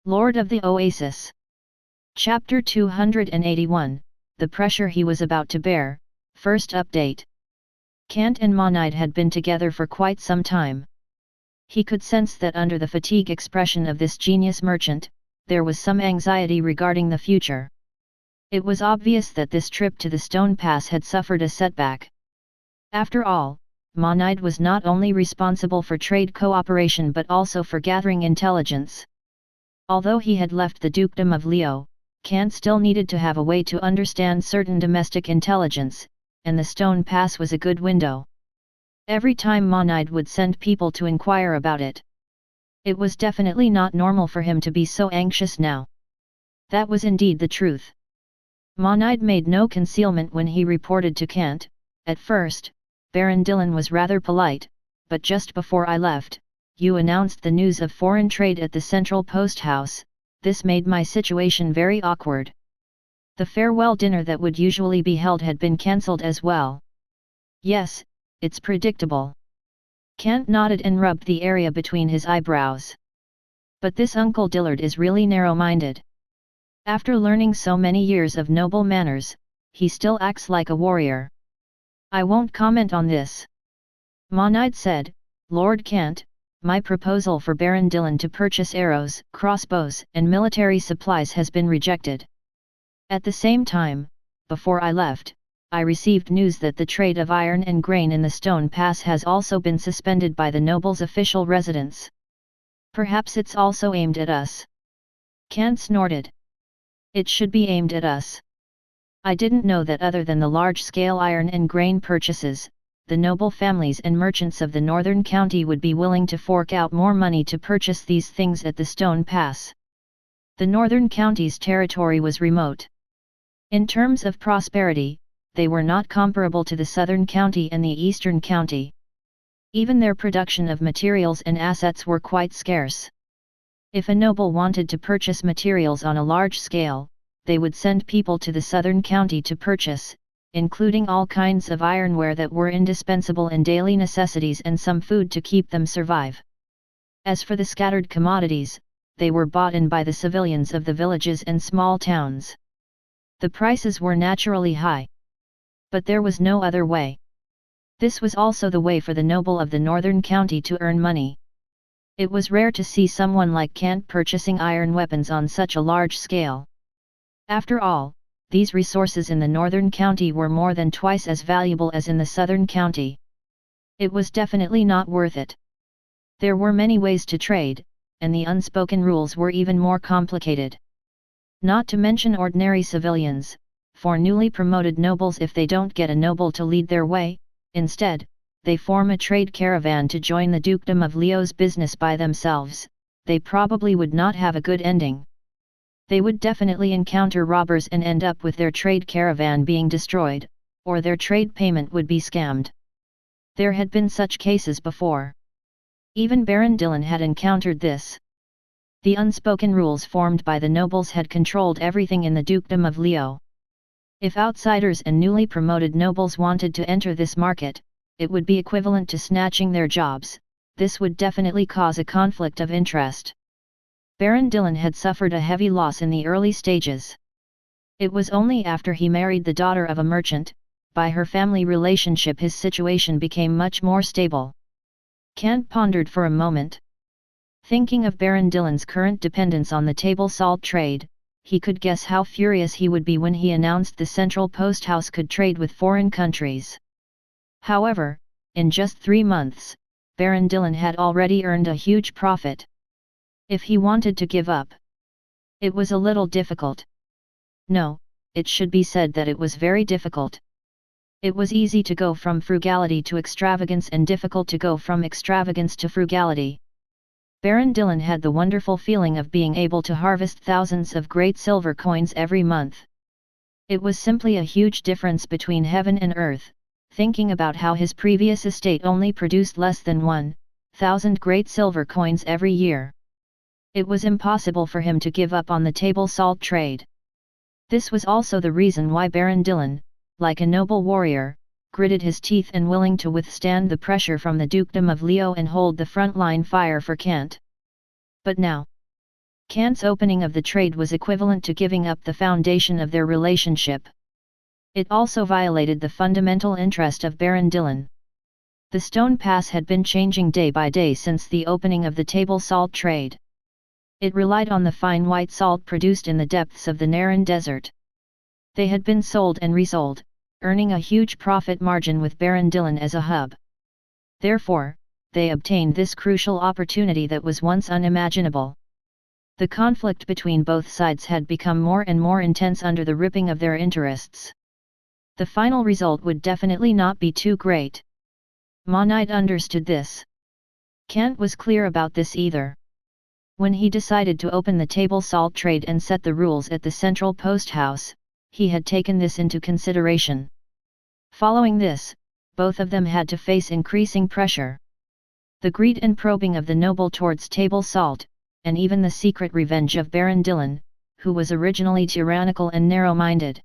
Lord of the Oasis. Chapter 281, The Pressure He Was About to Bear, First Update. Kant and Monide had been together for quite some time. He could sense that under the fatigue expression of this genius merchant, there was some anxiety regarding the future. It was obvious that this trip to the Stone Pass had suffered a setback. After all, Monide was not only responsible for trade cooperation but also for gathering intelligence. Although he had left the dukedom of Leo, Kant still needed to have a way to understand certain domestic intelligence, and the Stone Pass was a good window. Every time Monide would send people to inquire about it. It was definitely not normal for him to be so anxious now. That was indeed the truth. Monide made no concealment when he reported to Kant. At first, Baron Dillon was rather polite, but just before I left, you announced the news of foreign trade at the central Posthouse. This made my situation very awkward. The farewell dinner that would usually be held had been cancelled as well. Yes, it's predictable. Kant nodded and rubbed the area between his eyebrows. But this Uncle Dillard is really narrow-minded. After learning so many years of noble manners, he still acts like a warrior. I won't comment on this. Monide said, Lord Kant, my proposal for Baron Dillon to purchase arrows, crossbows, and military supplies has been rejected. At the same time, before I left, I received news that the trade of iron and grain in the Stone Pass has also been suspended by the noble's official residence. Perhaps it's also aimed at us. Kant snorted. It should be aimed at us. I didn't know that other than the large-scale iron and grain purchases, the noble families and merchants of the northern county would be willing to fork out more money to purchase these things at the Stone Pass. The northern county's territory was remote. In terms of prosperity, they were not comparable to the southern county and the eastern county. Even their production of materials and assets were quite scarce. If a noble wanted to purchase materials on a large scale, they would send people to the southern county to purchase, including all kinds of ironware that were indispensable in daily necessities and some food to keep them survive. As for the scattered commodities, they were bought in by the civilians of the villages and small towns. The prices were naturally high. But there was no other way. This was also the way for the noble of the northern county to earn money. It was rare to see someone like Kant purchasing iron weapons on such a large scale. After all, these resources in the northern county were more than twice as valuable as in the southern county. It was definitely not worth it. There were many ways to trade, and the unspoken rules were even more complicated. Not to mention ordinary civilians, for newly promoted nobles, if they don't get a noble to lead their way, instead, they form a trade caravan to join the dukedom of Leo's business by themselves, they probably would not have a good ending. They would definitely encounter robbers and end up with their trade caravan being destroyed, or their trade payment would be scammed. There had been such cases before. Even Baron Dillon had encountered this. The unspoken rules formed by the nobles had controlled everything in the dukedom of Leo. If outsiders and newly promoted nobles wanted to enter this market, it would be equivalent to snatching their jobs. This would definitely cause a conflict of interest. Baron Dillon had suffered a heavy loss in the early stages. It was only after he married the daughter of a merchant, by her family relationship his situation became much more stable. Kant pondered for a moment. Thinking of Baron Dillon's current dependence on the table salt trade, he could guess how furious he would be when he announced the central Posthouse could trade with foreign countries. However, in just 3 months, Baron Dillon had already earned a huge profit. If he wanted to give up, it was a little difficult. No, it should be said that it was very difficult. It was easy to go from frugality to extravagance and difficult to go from extravagance to frugality. Baron Dillon had the wonderful feeling of being able to harvest thousands of great silver coins every month. It was simply a huge difference between heaven and earth, thinking about how his previous estate only produced less than 1,000 great silver coins every year. It was impossible for him to give up on the table salt trade. This was also the reason why Baron Dillon, like a noble warrior, gritted his teeth and willing to withstand the pressure from the dukedom of Leo and hold the front line fire for Kant. But now, Kant's opening of the trade was equivalent to giving up the foundation of their relationship. It also violated the fundamental interest of Baron Dillon. The Stone Pass had been changing day by day since the opening of the table salt trade. It relied on the fine white salt produced in the depths of the Naran Desert. They had been sold and resold, earning a huge profit margin with Baron Dillon as a hub. Therefore, they obtained this crucial opportunity that was once unimaginable. The conflict between both sides had become more and more intense under the ripping of their interests. The final result would definitely not be too great. Monide understood this. Kant was clear about this either. When he decided to open the table salt trade and set the rules at the central Posthouse, he had taken this into consideration. Following this, both of them had to face increasing pressure. The greed and probing of the noble towards table salt, and even the secret revenge of Baron Dillon, who was originally tyrannical and narrow-minded.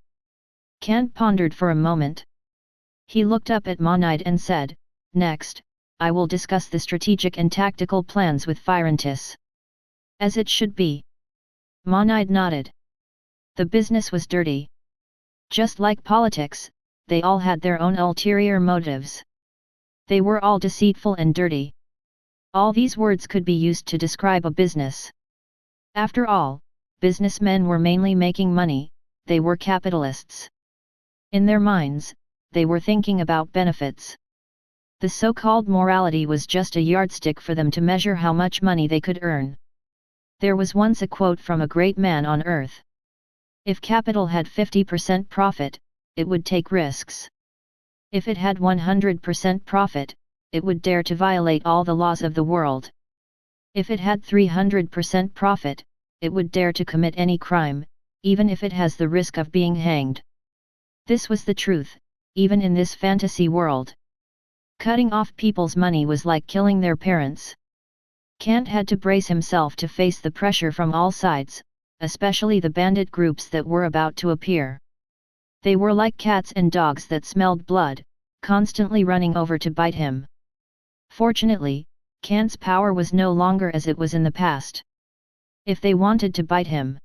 Kant pondered for a moment. He looked up at Monide and said, "Next, I will discuss the strategic and tactical plans with Phirantis." "As it should be." Monide nodded. The business was dirty. Just like politics, they all had their own ulterior motives. They were all deceitful and dirty. All these words could be used to describe a business. After all, businessmen were mainly making money, they were capitalists. In their minds, they were thinking about benefits. The so-called morality was just a yardstick for them to measure how much money they could earn. There was once a quote from a great man on earth. If capital had 50% profit, it would take risks. If it had 100% profit, it would dare to violate all the laws of the world. If it had 300% profit, it would dare to commit any crime, even if it has the risk of being hanged. This was the truth, even in this fantasy world. Cutting off people's money was like killing their parents. Kant had to brace himself to face the pressure from all sides, especially the bandit groups that were about to appear. They were like cats and dogs that smelled blood, constantly running over to bite him. Fortunately, Kant's power was no longer as it was in the past. If they wanted to bite him,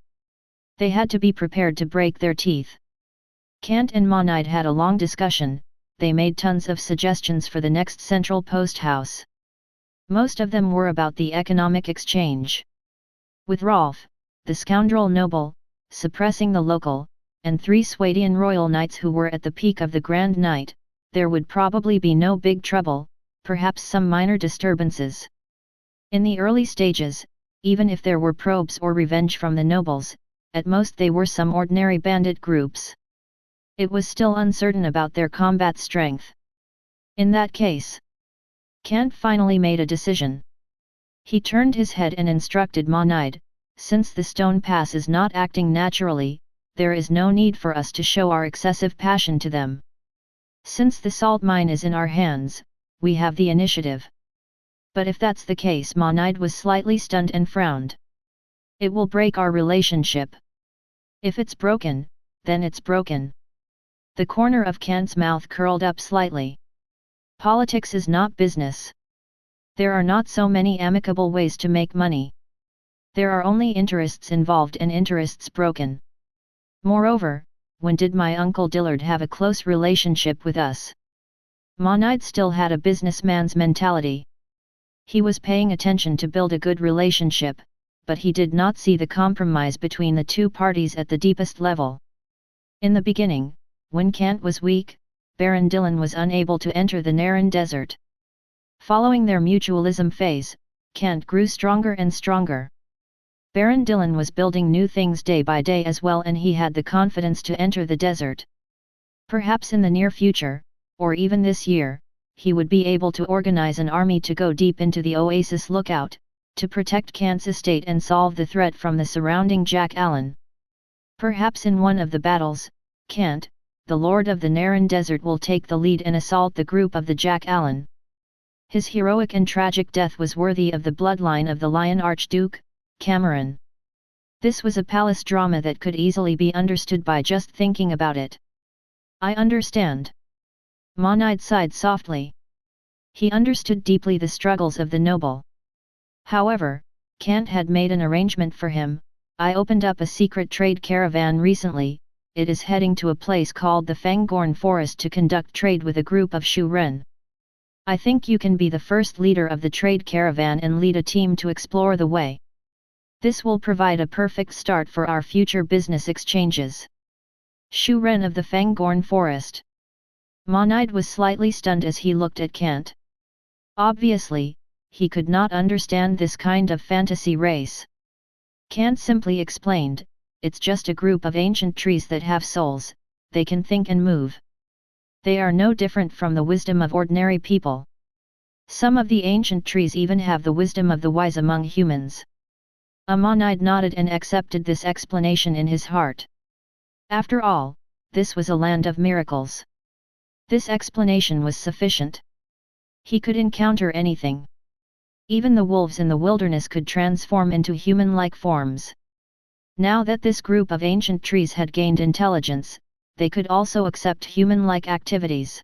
they had to be prepared to break their teeth. Kant and Monide had a long discussion. They made tons of suggestions for the next central Posthouse. Most of them were about the economic exchange. With Rolf, the scoundrel noble, suppressing the local, and 3 Swadian royal knights who were at the peak of the Grand Night, there would probably be no big trouble, perhaps some minor disturbances. In the early stages, even if there were probes or revenge from the nobles, at most they were some ordinary bandit groups. It was still uncertain about their combat strength. In that case, Kant finally made a decision. He turned his head and instructed Monide, "Since the Stone Pass is not acting naturally, there is no need for us to show our excessive passion to them. Since the salt mine is in our hands, we have the initiative." But if that's the case, Monide was slightly stunned and frowned. "It will break our relationship." "If it's broken, then it's broken." The corner of Kant's mouth curled up slightly. Politics is not business. There are not so many amicable ways to make money. There are only interests involved and interests broken. Moreover, when did my uncle Dillard have a close relationship with us? Monide still had a businessman's mentality. He was paying attention to build a good relationship, but he did not see the compromise between the two parties at the deepest level. In the beginning, when Kant was weak, Baron Dillon was unable to enter the Naran Desert. Following their mutualism phase, Kant grew stronger and stronger. Baron Dillon was building new things day by day as well, and he had the confidence to enter the desert. Perhaps in the near future, or even this year, he would be able to organize an army to go deep into the Oasis lookout, to protect Kant's estate and solve the threat from the surrounding Jack Allen. Perhaps in one of the battles, Kant, the Lord of the Naran Desert, will take the lead and assault the group of the Jack Allen. His heroic and tragic death was worthy of the bloodline of the Lion Archduke, Cameron. This was a palace drama that could easily be understood by just thinking about it. "I understand." Monide sighed softly. He understood deeply the struggles of the noble. However, Kant had made an arrangement for him. I opened up a secret trade caravan recently. It is heading to a place called the Fangorn Forest to conduct trade with a group of Shu Ren. I think you can be the first leader of the trade caravan and lead a team to explore the way. This will provide a perfect start for our future business exchanges. Shu Ren of the Fangorn Forest. Monide was slightly stunned as he looked at Kant. Obviously, he could not understand this kind of fantasy race. Kant simply explained, it's just a group of ancient trees that have souls, they can think and move. They are no different from the wisdom of ordinary people. Some of the ancient trees even have the wisdom of the wise among humans. Monide nodded and accepted this explanation in his heart. After all, this was a land of miracles. This explanation was sufficient. He could encounter anything. Even the wolves in the wilderness could transform into human-like forms. Now that this group of ancient trees had gained intelligence, they could also accept human-like activities.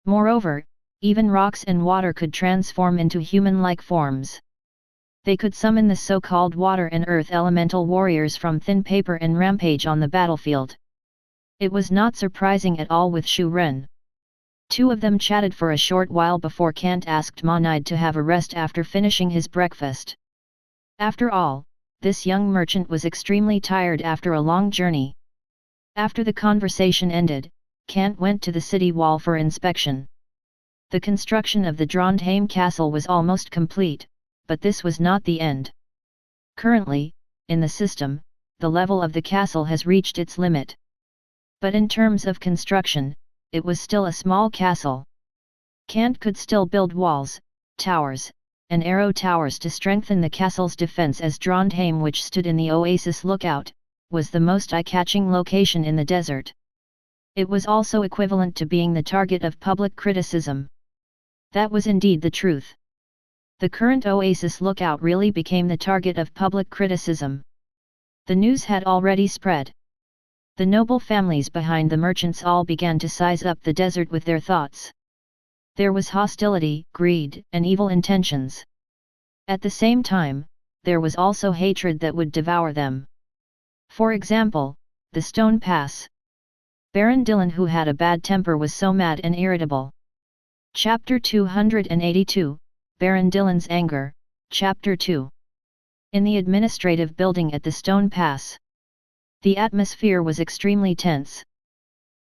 Moreover, even rocks and water could transform into human-like forms. They could summon the so-called water and earth elemental warriors from thin paper and rampage on the battlefield. It was not surprising at all with Shu Ren. Two of them chatted for a short while before Kant asked Monide to have a rest after finishing his breakfast. After all, this young merchant was extremely tired after a long journey. After the conversation ended, Kant went to the city wall for inspection. The construction of the Trondheim castle was almost complete, but this was not the end. Currently, in the system, the level of the castle has reached its limit. But in terms of construction, it was still a small castle. Kant could still build walls, towers, and arrow towers to strengthen the castle's defense, as Trondheim, which stood in the Oasis lookout, was the most eye-catching location in the desert. It was also equivalent to being the target of public criticism. That was indeed the truth. The current Oasis lookout really became the target of public criticism. The news had already spread. The noble families behind the merchants all began to size up the desert with their thoughts. There was hostility, greed, and evil intentions. At the same time, there was also hatred that would devour them. For example, the Stone Pass. Baron Dillon, who had a bad temper, was so mad and irritable. Chapter 282, Baron Dillon's Anger, Chapter 2. In the administrative building at the Stone Pass, the atmosphere was extremely tense.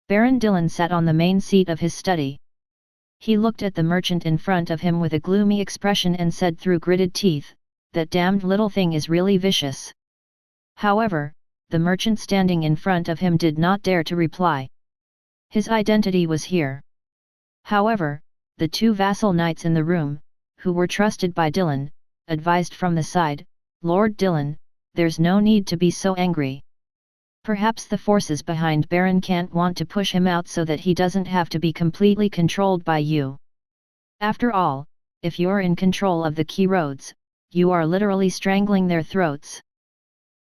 Baron Dillon sat on the main seat of his study. He looked at the merchant in front of him with a gloomy expression and said through gritted teeth, "That damned little thing is really vicious." However, the merchant standing in front of him did not dare to reply. His identity was here. However, the two vassal knights in the room, who were trusted by Dillon, advised from the side, "Lord Dillon, there's no need to be so angry. Perhaps the forces behind Baron Kant want to push him out so that he doesn't have to be completely controlled by you. After all, if you're in control of the key roads, you are literally strangling their throats."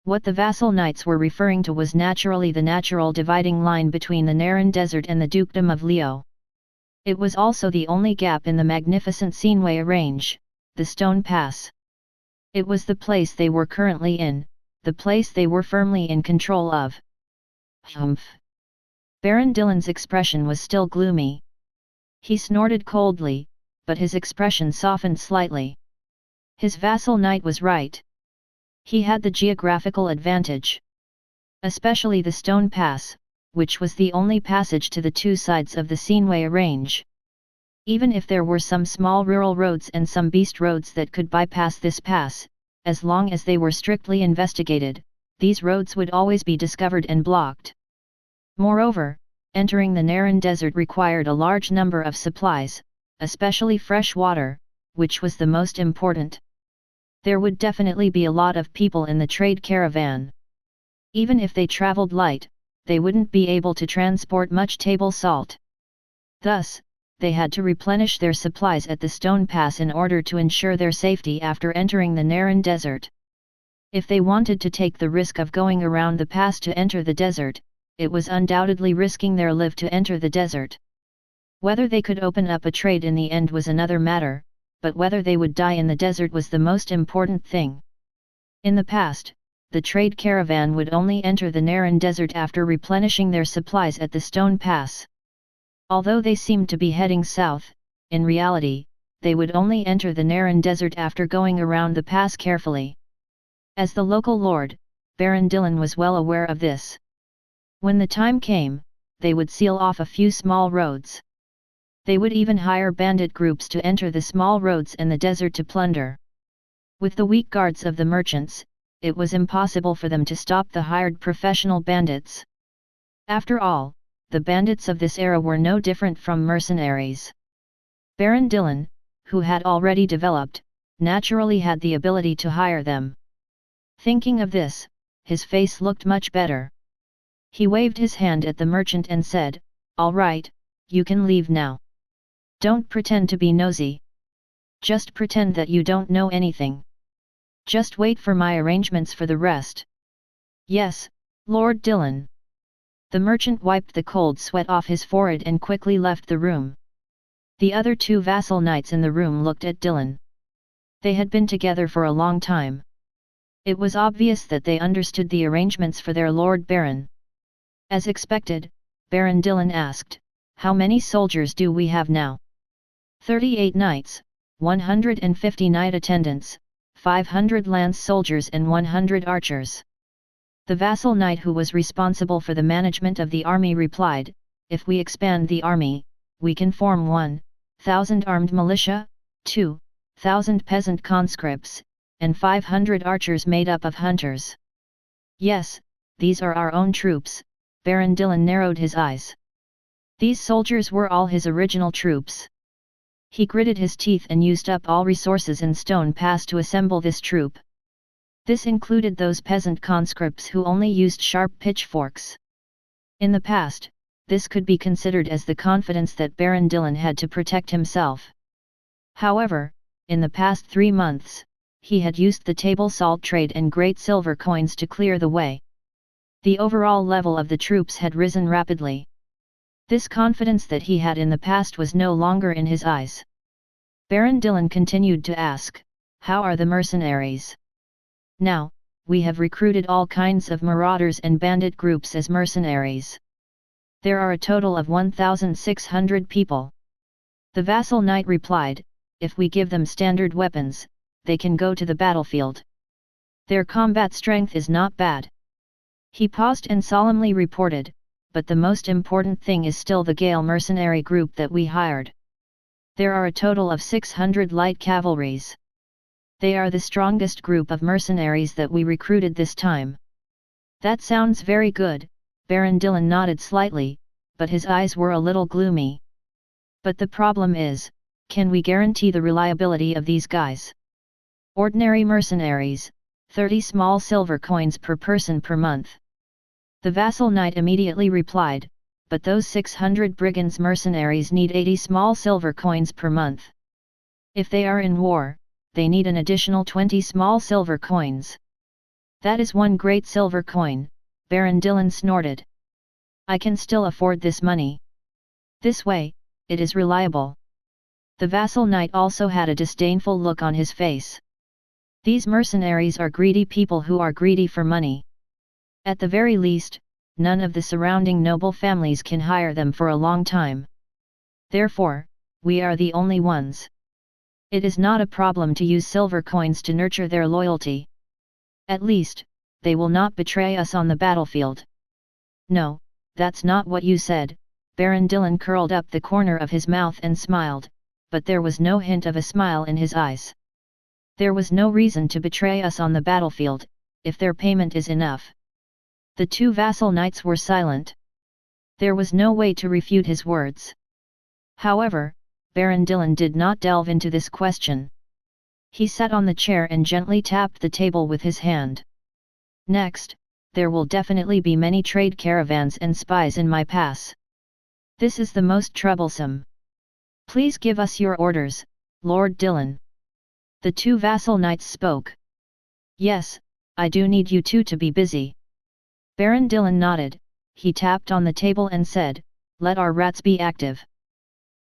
What the vassal knights were referring to was naturally the natural dividing line between the Naran Desert and the Dukedom of Leo. It was also the only gap in the magnificent Seenway range, the Stone Pass. It was the place they were currently in, the place they were firmly in control of. Humph! Baron Dillon's expression was still gloomy. He snorted coldly, but his expression softened slightly. His vassal knight was right. He had the geographical advantage. Especially the Stone Pass, which was the only passage to the two sides of the Seenway range. Even if there were some small rural roads and some beast roads that could bypass this pass, as long as they were strictly investigated, these roads would always be discovered and blocked. Moreover, entering the Naran Desert required a large number of supplies, especially fresh water, which was the most important. There would definitely be a lot of people in the trade caravan. Even if they traveled light, they wouldn't be able to transport much table salt. Thus, they had to replenish their supplies at the Stone Pass in order to ensure their safety after entering the Naran Desert. If they wanted to take the risk of going around the pass to enter the desert, it was undoubtedly risking their life to enter the desert. Whether they could open up a trade in the end was another matter, but whether they would die in the desert was the most important thing. In the past, the trade caravan would only enter the Naran desert after replenishing their supplies at the Stone Pass. Although they seemed to be heading south, in reality, they would only enter the Naran desert after going around the pass carefully. As the local lord, Baron Dillon was well aware of this. When the time came, they would seal off a few small roads. They would even hire bandit groups to enter the small roads and the desert to plunder. With the weak guards of the merchants, it was impossible for them to stop the hired professional bandits. After all, the bandits of this era were no different from mercenaries. Baron Dillon, who had already developed, naturally had the ability to hire them. Thinking of this, his face looked much better. He waved his hand at the merchant and said, "All right, you can leave now. Don't pretend to be nosy. Just pretend that you don't know anything. Just wait for my arrangements for the rest." "Yes, Lord Dillon." The merchant wiped the cold sweat off his forehead and quickly left the room. The other two vassal knights in the room looked at Dillon. They had been together for a long time. It was obvious that they understood the arrangements for their Lord Baron. As expected, Baron Dillon asked, "How many soldiers do we have now?" 38 knights, 150 knight attendants, 500 lance soldiers and 100 archers. The vassal knight who was responsible for the management of the army replied, "If we expand the army, we can form 1,000 armed militia, 2,000 peasant conscripts, and 500 archers made up of hunters." "Yes, these are our own troops." Baron Dillon narrowed his eyes. These soldiers were all his original troops. He gritted his teeth and used up all resources in Stone Pass to assemble this troop. This included those peasant conscripts who only used sharp pitchforks. In the past, this could be considered as the confidence that Baron Dillon had to protect himself. However, in the past 3 months, he had used the table salt trade and great silver coins to clear the way. The overall level of the troops had risen rapidly. This confidence that he had in the past was no longer in his eyes. Baron Dillon continued to ask, "How are the mercenaries?" "Now, we have recruited all kinds of marauders and bandit groups as mercenaries. There are a total of 1,600 people." The vassal knight replied, "If we give them standard weapons, they can go to the battlefield. Their combat strength is not bad." He paused and solemnly reported, "But the most important thing is still the Gale mercenary group that we hired. There are a total of 600 light cavalries. They are the strongest group of mercenaries that we recruited this time." "That sounds very good." Baron Dillon nodded slightly, but his eyes were a little gloomy. "But the problem is, can we guarantee the reliability of these guys? Ordinary mercenaries, 30 small silver coins per person per month." The vassal knight immediately replied, "But those 600 brigands mercenaries need 80 small silver coins per month. If they are in war, they need an additional 20 small silver coins. That is 1 great silver coin," Baron Dillon snorted. "I can still afford this money. This way, it is reliable." The vassal knight also had a disdainful look on his face. These mercenaries are greedy people who are greedy for money. At the very least, none of the surrounding noble families can hire them for a long time. Therefore, we are the only ones. It is not a problem to use silver coins to nurture their loyalty. At least, they will not betray us on the battlefield." "No, that's not what you said." Baron Dillon curled up the corner of his mouth and smiled, but there was no hint of a smile in his eyes. "There was no reason to betray us on the battlefield, if their payment is enough." The two vassal knights were silent. There was no way to refute his words. However, Baron Dillon did not delve into this question. He sat on the chair and gently tapped the table with his hand. "Next, there will definitely be many trade caravans and spies in my pass. This is the most troublesome. Please give us your orders, Lord Dillon." The two vassal knights spoke. "Yes, I do need you two to be busy." Baron Dillon nodded. He tapped on the table and said, "Let our rats be active.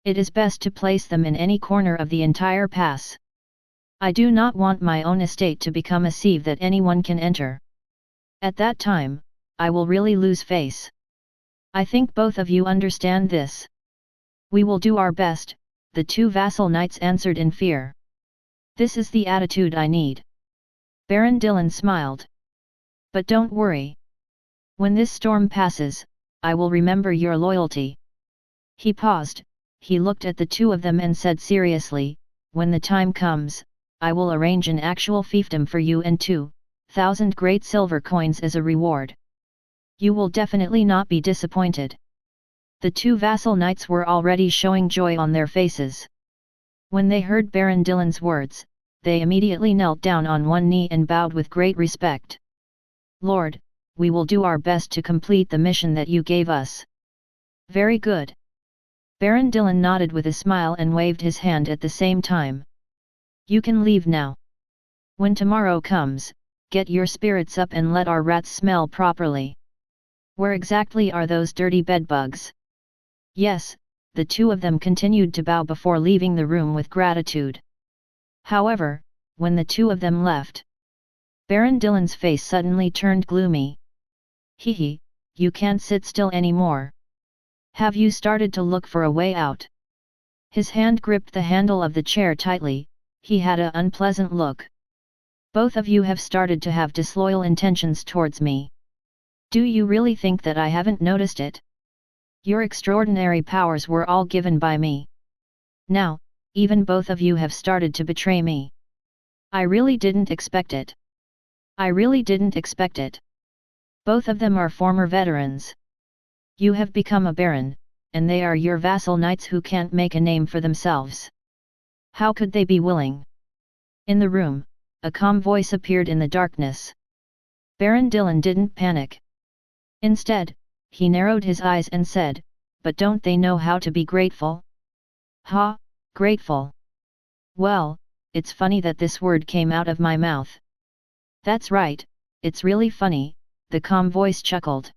It is best to place them in any corner of the entire pass. I do not want my own estate to become a sieve that anyone can enter. At that time, I will really lose face. I think both of you understand this. We will do our best, the two vassal knights answered in fear. This is the attitude I need. Baron Dillon smiled. But don't worry. When this storm passes, I will remember your loyalty. He paused, he looked at the two of them and said seriously, when the time comes, I will arrange an actual fiefdom for you and 2,000 great silver coins as a reward. You will definitely not be disappointed. The two vassal knights were already showing joy on their faces. When they heard Baron Dillon's words, they immediately knelt down on one knee and bowed with great respect. Lord, we will do our best to complete the mission that you gave us. Very good. Baron Dillon nodded with a smile and waved his hand at the same time. You can leave now. When tomorrow comes, get your spirits up and let our rats smell properly. Where exactly are those dirty bedbugs? Yes, the two of them continued to bow before leaving the room with gratitude. However, when the two of them left, Baron Dillon's face suddenly turned gloomy. Hee, you can't sit still anymore. Have you started to look for a way out? His hand gripped the handle of the chair tightly, he had an unpleasant look. Both of you have started to have disloyal intentions towards me. Do you really think that I haven't noticed it? Your extraordinary powers were all given by me. Now, even both of you have started to betray me. I really didn't expect it. I really didn't expect it. Both of them are former veterans. You have become a baron, and they are your vassal knights who can't make a name for themselves. How could they be willing? In the room, a calm voice appeared in the darkness. Baron Dillon didn't panic. Instead, he narrowed his eyes and said, but don't they know how to be grateful? Ha, grateful. Well, it's funny that this word came out of my mouth. That's right, it's really funny, the calm voice chuckled.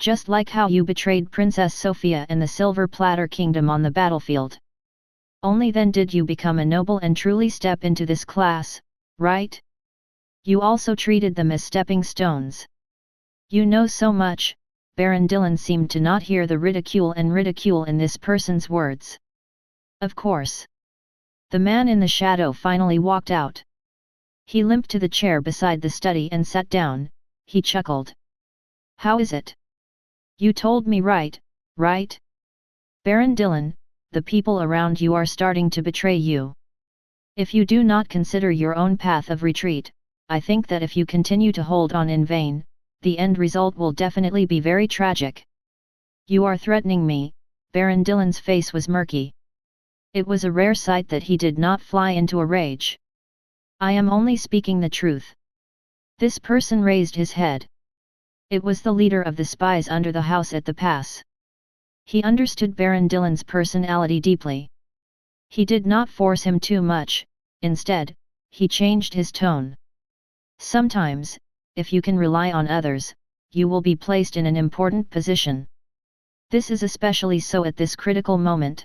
Just like how you betrayed Princess Sophia and the Silver Platter Kingdom on the battlefield. Only then did you become a noble and truly step into this class, right? You also treated them as stepping stones. You know so much. Baron Dillon seemed to not hear the ridicule in this person's words. Of course. The man in the shadow finally walked out. He limped to the chair beside the study and sat down, he chuckled. How is it? You told me right? Baron Dillon, the people around you are starting to betray you. If you do not consider your own path of retreat, I think that if you continue to hold on in vain, the end result will definitely be very tragic. You are threatening me. Baron Dillon's face was murky. It was a rare sight that he did not fly into a rage. I am only speaking the truth. This person raised his head. It was the leader of the spies under the house at the pass. He understood Baron Dillon's personality deeply. He did not force him too much, instead, he changed his tone. Sometimes, if you can rely on others, you will be placed in an important position. This is especially so at this critical moment.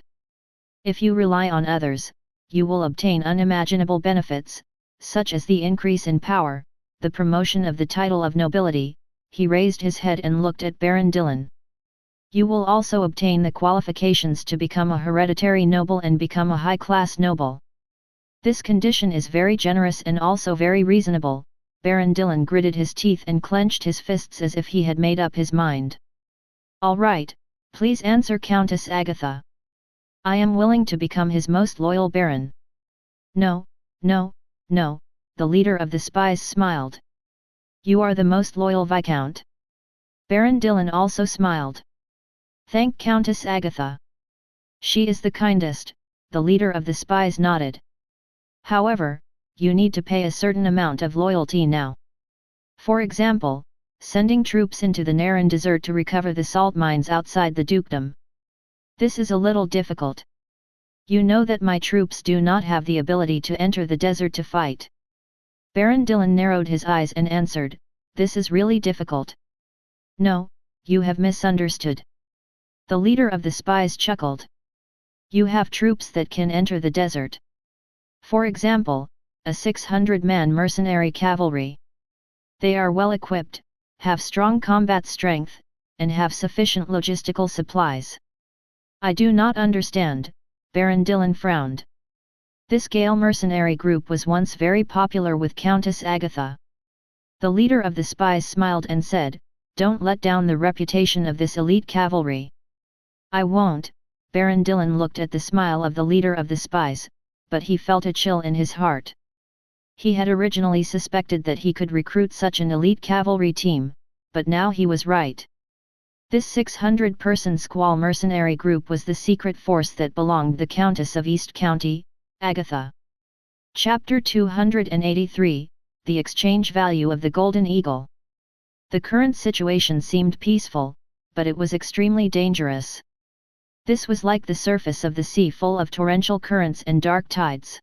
If you rely on others, you will obtain unimaginable benefits, such as the increase in power, the promotion of the title of nobility. He raised his head and looked at Baron Dillon. You will also obtain the qualifications to become a hereditary noble and become a high-class noble. This condition is very generous and also very reasonable. Baron Dillon gritted his teeth and clenched his fists as if he had made up his mind. All right, please answer Countess Agatha. I am willing to become his most loyal baron. No, the leader of the spies smiled. You are the most loyal Viscount. Baron Dillon also smiled. Thank Countess Agatha. She is the kindest, the leader of the spies nodded. However, you need to pay a certain amount of loyalty now. For example, sending troops into the Naran Desert to recover the salt mines outside the dukedom. This is a little difficult. You know that my troops do not have the ability to enter the desert to fight. Baron Dillon narrowed his eyes and answered, this is really difficult. No, you have misunderstood. The leader of the spies chuckled. You have troops that can enter the desert. For example, a 600-man mercenary cavalry. They are well equipped, have strong combat strength, and have sufficient logistical supplies. I do not understand, Baron Dillon frowned. This Gale mercenary group was once very popular with Countess Agatha. The leader of the spies smiled and said, "Don't let down the reputation of this elite cavalry." "I won't." Baron Dillon looked at the smile of the leader of the spies, but he felt a chill in his heart. He had originally suspected that he could recruit such an elite cavalry team, but now he was right. This 600-person squall mercenary group was the secret force that belonged the Countess of East County, Agatha. Chapter 283, The Exchange Value of the Golden Eagle. The current situation seemed peaceful, but it was extremely dangerous. This was like the surface of the sea full of torrential currents and dark tides.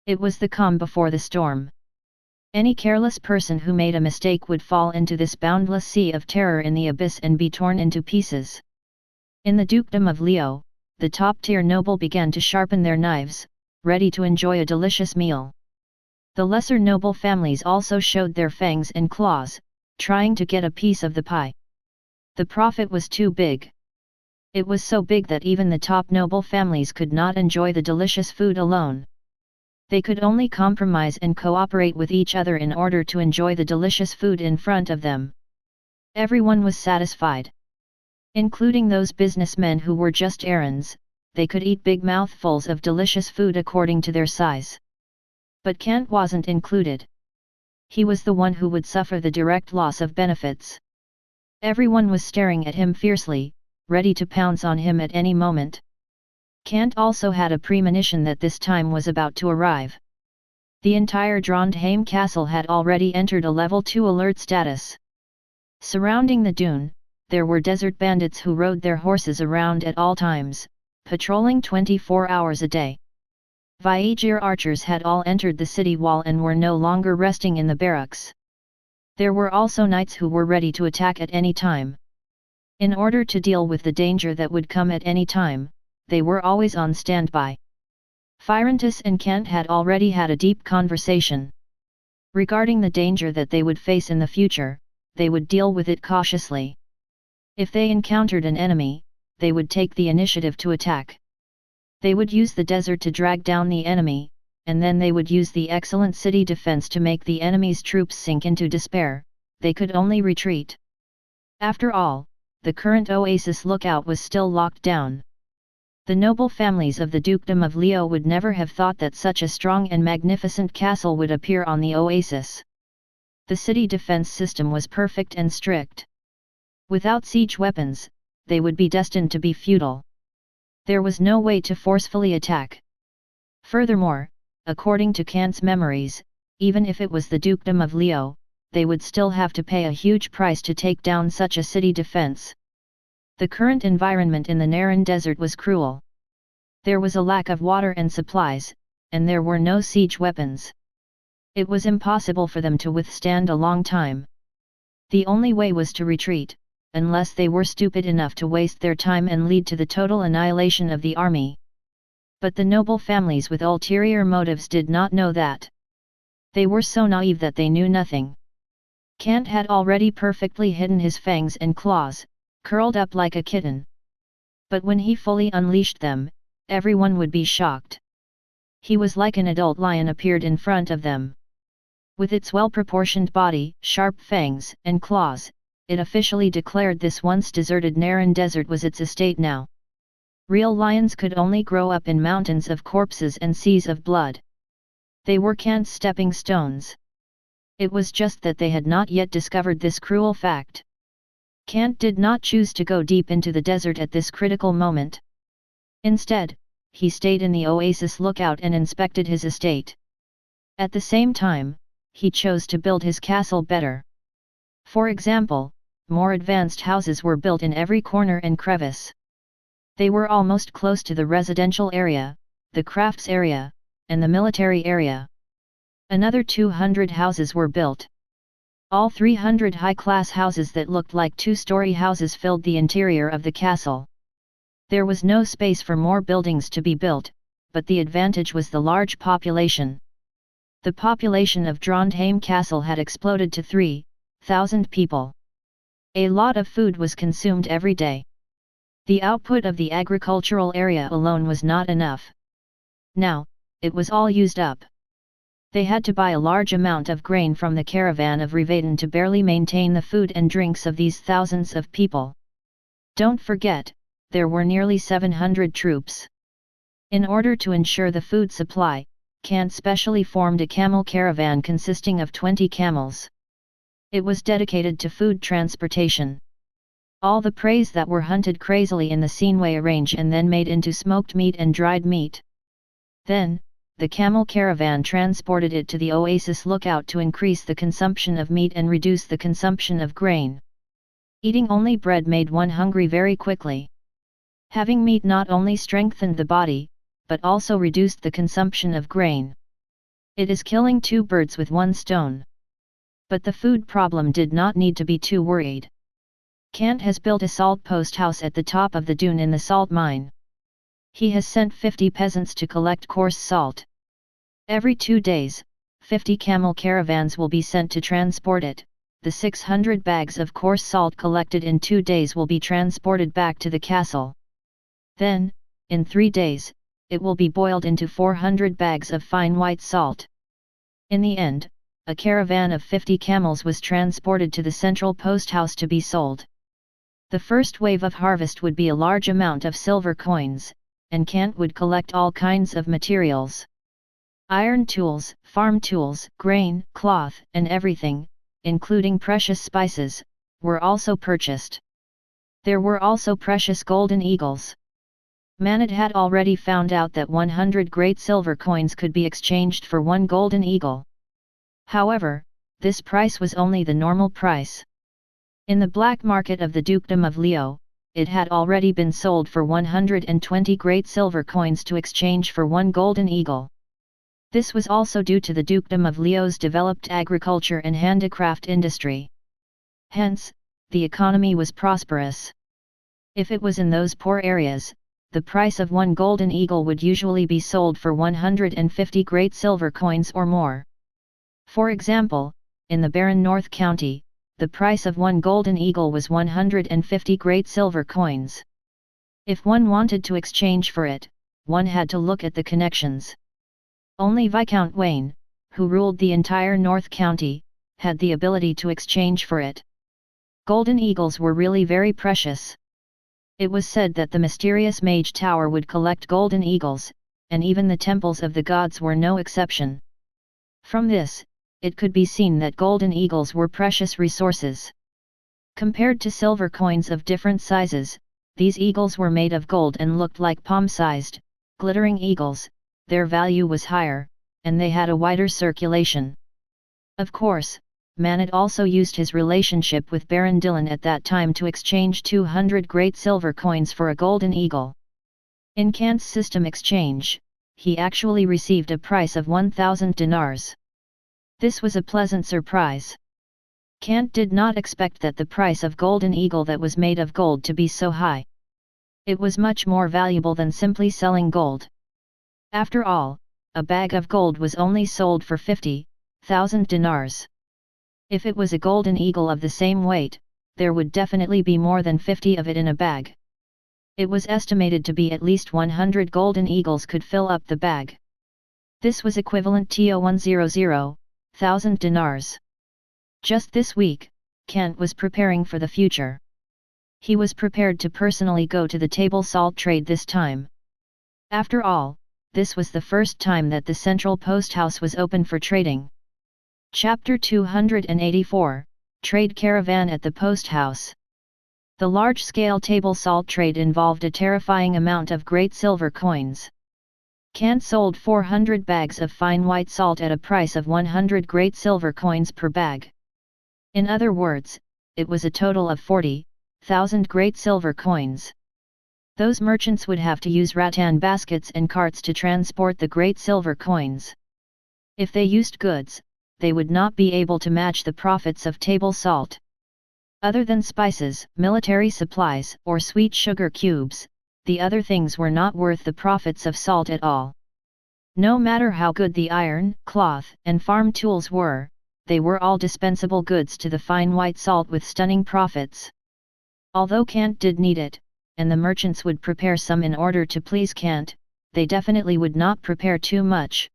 It was the calm before the storm. Any careless person who made a mistake would fall into this boundless sea of terror in the abyss and be torn into pieces. In the dukedom of Leo, the top-tier noble began to sharpen their knives, ready to enjoy a delicious meal. The lesser noble families also showed their fangs and claws, trying to get a piece of the pie. The profit was too big. It was so big that even the top noble families could not enjoy the delicious food alone. They could only compromise and cooperate with each other in order to enjoy the delicious food in front of them. Everyone was satisfied. Including those businessmen who were just errands, they could eat big mouthfuls of delicious food according to their size. But Kant wasn't included. He was the one who would suffer the direct loss of benefits. Everyone was staring at him fiercely, ready to pounce on him at any moment. Kant also had a premonition that this time was about to arrive. The entire Trondheim castle had already entered a level 2 alert status. Surrounding the dune, there were desert bandits who rode their horses around at all times, patrolling 24 hours a day. Viager archers had all entered the city wall and were no longer resting in the barracks. There were also knights who were ready to attack at any time. In order to deal with the danger that would come at any time, they were always on standby. Phyrantus and Kant had already had a deep conversation. Regarding the danger that they would face in the future, they would deal with it cautiously. If they encountered an enemy, they would take the initiative to attack. They would use the desert to drag down the enemy, and then they would use the excellent city defense to make the enemy's troops sink into despair. They could only retreat. After all, the current Oasis lookout was still locked down. The noble families of the dukedom of Leo would never have thought that such a strong and magnificent castle would appear on the Oasis. The city defense system was perfect and strict. Without siege weapons, they would be destined to be futile. There was no way to forcefully attack. Furthermore, according to Kant's memories, even if it was the dukedom of Leo, they would still have to pay a huge price to take down such a city defense. The current environment in the Naran desert was cruel. There was a lack of water and supplies, and there were no siege weapons. It was impossible for them to withstand a long time. The only way was to retreat, unless they were stupid enough to waste their time and lead to the total annihilation of the army. But the noble families with ulterior motives did not know that. They were so naive that they knew nothing. Kant had already perfectly hidden his fangs and claws, curled up like a kitten. But when he fully unleashed them, everyone would be shocked. He was like an adult lion appeared in front of them. With its well-proportioned body, sharp fangs, and claws, it officially declared this once deserted Naran desert was its estate now. Real lions could only grow up in mountains of corpses and seas of blood. They were Kant's stepping stones. It was just that they had not yet discovered this cruel fact. Kant did not choose to go deep into the desert at this critical moment. Instead, he stayed in the Oasis lookout and inspected his estate. At the same time, he chose to build his castle better. For example, more advanced houses were built in every corner and crevice. They were almost close to the residential area, the crafts area, and the military area. Another 200 houses were built. All 300 high-class houses that looked like two-story houses filled the interior of the castle. There was no space for more buildings to be built, but the advantage was the large population. The population of Trondheim Castle had exploded to 3,000 people. A lot of food was consumed every day. The output of the agricultural area alone was not enough. Now, it was all used up. They had to buy a large amount of grain from the caravan of Rivaden to barely maintain the food and drinks of these thousands of people. Don't forget, there were nearly 700 troops. In order to ensure the food supply, Kant specially formed a camel caravan consisting of 20 camels. It was dedicated to food transportation. All the preys that were hunted crazily in the Seenway arranged and then made into smoked meat and dried meat. Then, the camel caravan transported it to the Oasis lookout to increase the consumption of meat and reduce the consumption of grain. Eating only bread made one hungry very quickly. Having meat not only strengthened the body, but also reduced the consumption of grain. It is killing two birds with one stone. But the food problem did not need to be too worried. Kant has built a salt posthouse at the top of the dune in the salt mine. He has sent 50 peasants to collect coarse salt. Every 2 days, 50 camel caravans will be sent to transport it. The 600 bags of coarse salt collected in 2 days will be transported back to the castle. Then, in 3 days, it will be boiled into 400 bags of fine white salt. In the end, a caravan of 50 camels was transported to the central posthouse to be sold. The first wave of harvest would be a large amount of silver coins, and Kant would collect all kinds of materials. Iron tools, farm tools, grain, cloth, and everything, including precious spices, were also purchased. There were also precious golden eagles. Manad had already found out that 100 great silver coins could be exchanged for 1 golden eagle. However, this price was only the normal price. In the black market of the Dukedom of Leo, it had already been sold for 120 great silver coins to exchange for 1 golden eagle. This was also due to the Dukedom of Leo's developed agriculture and handicraft industry. Hence, the economy was prosperous. If it was in those poor areas, the price of 1 golden eagle would usually be sold for 150 great silver coins or more. For example, in the barren North County, the price of 1 golden eagle was 150 great silver coins. If one wanted to exchange for it, one had to look at the connections. Only Viscount Wayne, who ruled the entire North County, had the ability to exchange for it. Golden eagles were really very precious. It was said that the mysterious Mage Tower would collect golden eagles, and even the temples of the gods were no exception. From this, it could be seen that golden eagles were precious resources. Compared to silver coins of different sizes, these eagles were made of gold and looked like palm-sized, glittering eagles. Their value was higher, and they had a wider circulation. Of course, Manad also used his relationship with Baron Dillon at that time to exchange 200 great silver coins for a golden eagle. In Kant's system exchange, he actually received a price of 1,000 dinars. This was a pleasant surprise. Kant did not expect that the price of golden eagle that was made of gold to be so high. It was much more valuable than simply selling gold. After all, a bag of gold was only sold for 50,000 dinars. If it was a golden eagle of the same weight, there would definitely be more than 50 of it in a bag. It was estimated to be at least 100 golden eagles could fill up the bag. This was equivalent to 100,000 dinars. Just this week, Kant was preparing for the future. He was prepared to personally go to the table salt trade this time. After all, this was the first time that the central posthouse was open for trading. Chapter 284, Trade Caravan at the Posthouse. The large-scale table salt trade involved a terrifying amount of great silver coins. Kant sold 400 bags of fine white salt at a price of 100 great silver coins per bag. In other words, it was a total of 40,000 great silver coins. Those merchants would have to use rattan baskets and carts to transport the great silver coins. If they used goods, they would not be able to match the profits of table salt. Other than spices, military supplies, or sweet sugar cubes, the other things were not worth the profits of salt at all. No matter how good the iron, cloth, and farm tools were, they were all dispensable goods to the fine white salt with stunning profits. Although Kant did need it, and the merchants would prepare some in order to please Kant, they definitely would not prepare too much.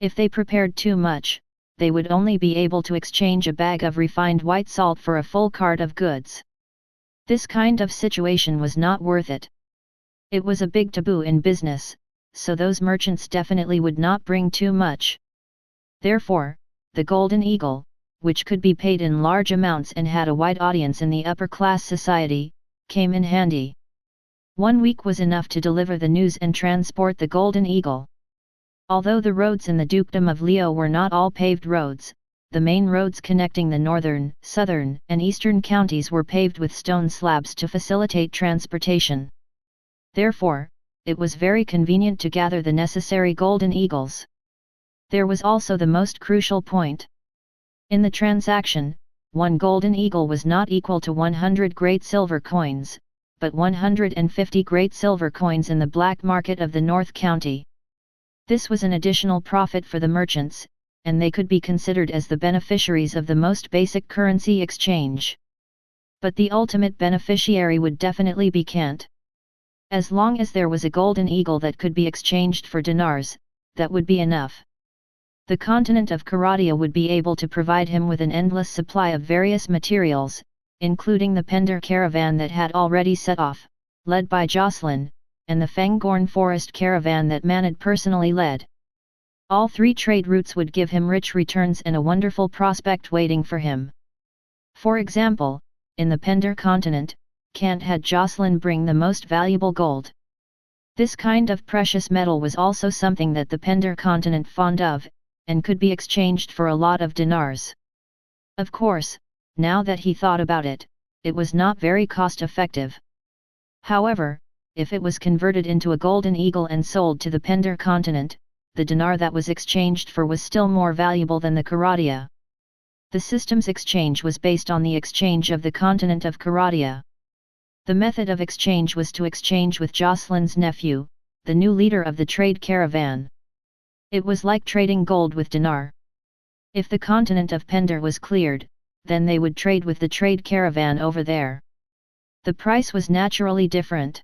If they prepared too much, they would only be able to exchange a bag of refined white salt for a full cart of goods. This kind of situation was not worth it. It was a big taboo in business, so those merchants definitely would not bring too much. Therefore, the Golden Eagle, which could be paid in large amounts and had a wide audience in the upper-class society, came in handy. 1 week was enough to deliver the news and transport the Golden Eagle. Although the roads in the Dukedom of Leo were not all paved roads, the main roads connecting the northern, southern, and eastern counties were paved with stone slabs to facilitate transportation. Therefore, it was very convenient to gather the necessary golden eagles. There was also the most crucial point. In the transaction, 1 golden eagle was not equal to 100 great silver coins, but 150 great silver coins in the black market of the North County. This was an additional profit for the merchants, and they could be considered as the beneficiaries of the most basic currency exchange. But the ultimate beneficiary would definitely be Kant. As long as there was a golden eagle that could be exchanged for dinars, that would be enough. The continent of Karadia would be able to provide him with an endless supply of various materials, including the Pender caravan that had already set off, led by Jocelyn, and the Fangorn forest caravan that Manad personally led. All 3 trade routes would give him rich returns and a wonderful prospect waiting for him. For example, in the Pender continent, Kant had Jocelyn bring the most valuable gold. This kind of precious metal was also something that the Pender continent fond of, and could be exchanged for a lot of dinars. Of course, now that he thought about it, it was not very cost-effective. However, if it was converted into a golden eagle and sold to the Pender continent, the dinar that was exchanged for was still more valuable than the Karadia. The system's exchange was based on the exchange of the continent of Karadia. The method of exchange was to exchange with Jocelyn's nephew, the new leader of the trade caravan. It was like trading gold with dinar. If the continent of Pender was cleared, then they would trade with the trade caravan over there. The price was naturally different.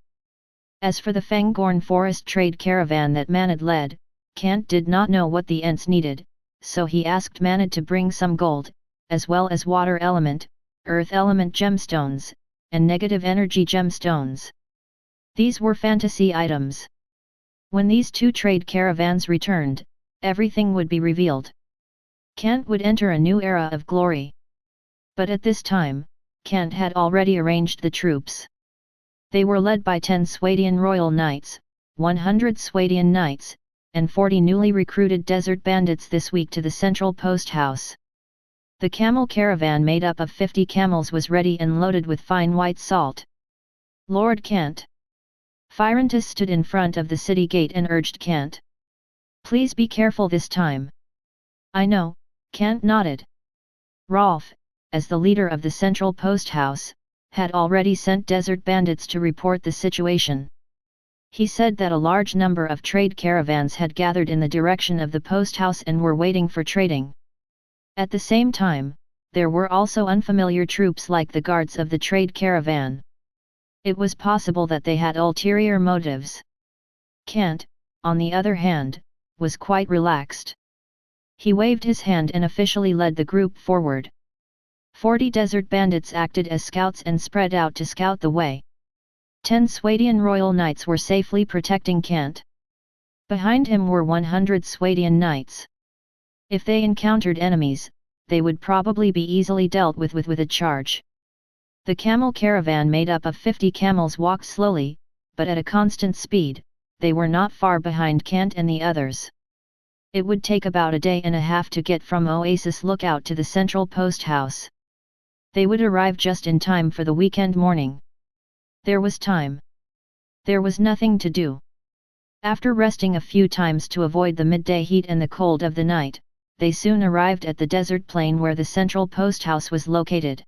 As for the Fangorn forest trade caravan that Manad led, Kant did not know what the Ents needed, so he asked Manad to bring some gold, as well as water element, earth element gemstones, and negative energy gemstones. These were fantasy items. When these 2 trade caravans returned, everything would be revealed. Kant would enter a new era of glory. But at this time, Kant had already arranged the troops. They were led by 10 Swadian royal knights, 100 Swadian knights, and 40 newly recruited desert bandits this week to the central posthouse. The camel caravan made up of 50 camels was ready and loaded with fine white salt. Lord Kant. Phyrontus stood in front of the city gate and urged Kant. Please be careful this time. I know, Kant nodded. Rolf, as the leader of the central posthouse, had already sent desert bandits to report the situation. He said that a large number of trade caravans had gathered in the direction of the posthouse and were waiting for trading. At the same time, there were also unfamiliar troops like the guards of the trade caravan. It was possible that they had ulterior motives. Kant, on the other hand, was quite relaxed. He waved his hand and officially led the group forward. 40 desert bandits acted as scouts and spread out to scout the way. 10 Swadian royal knights were safely protecting Kant. Behind him were 100 Swadian knights. If they encountered enemies, they would probably be easily dealt with a charge. The camel caravan made up of 50 camels walked slowly, but at a constant speed. They were not far behind Kant and the others. It would take about a day and a half to get from Oasis lookout to the central posthouse. They would arrive just in time for the weekend morning. There was time. There was nothing to do. After resting a few times to avoid the midday heat and the cold of the night, they soon arrived at the desert plain where the central posthouse was located.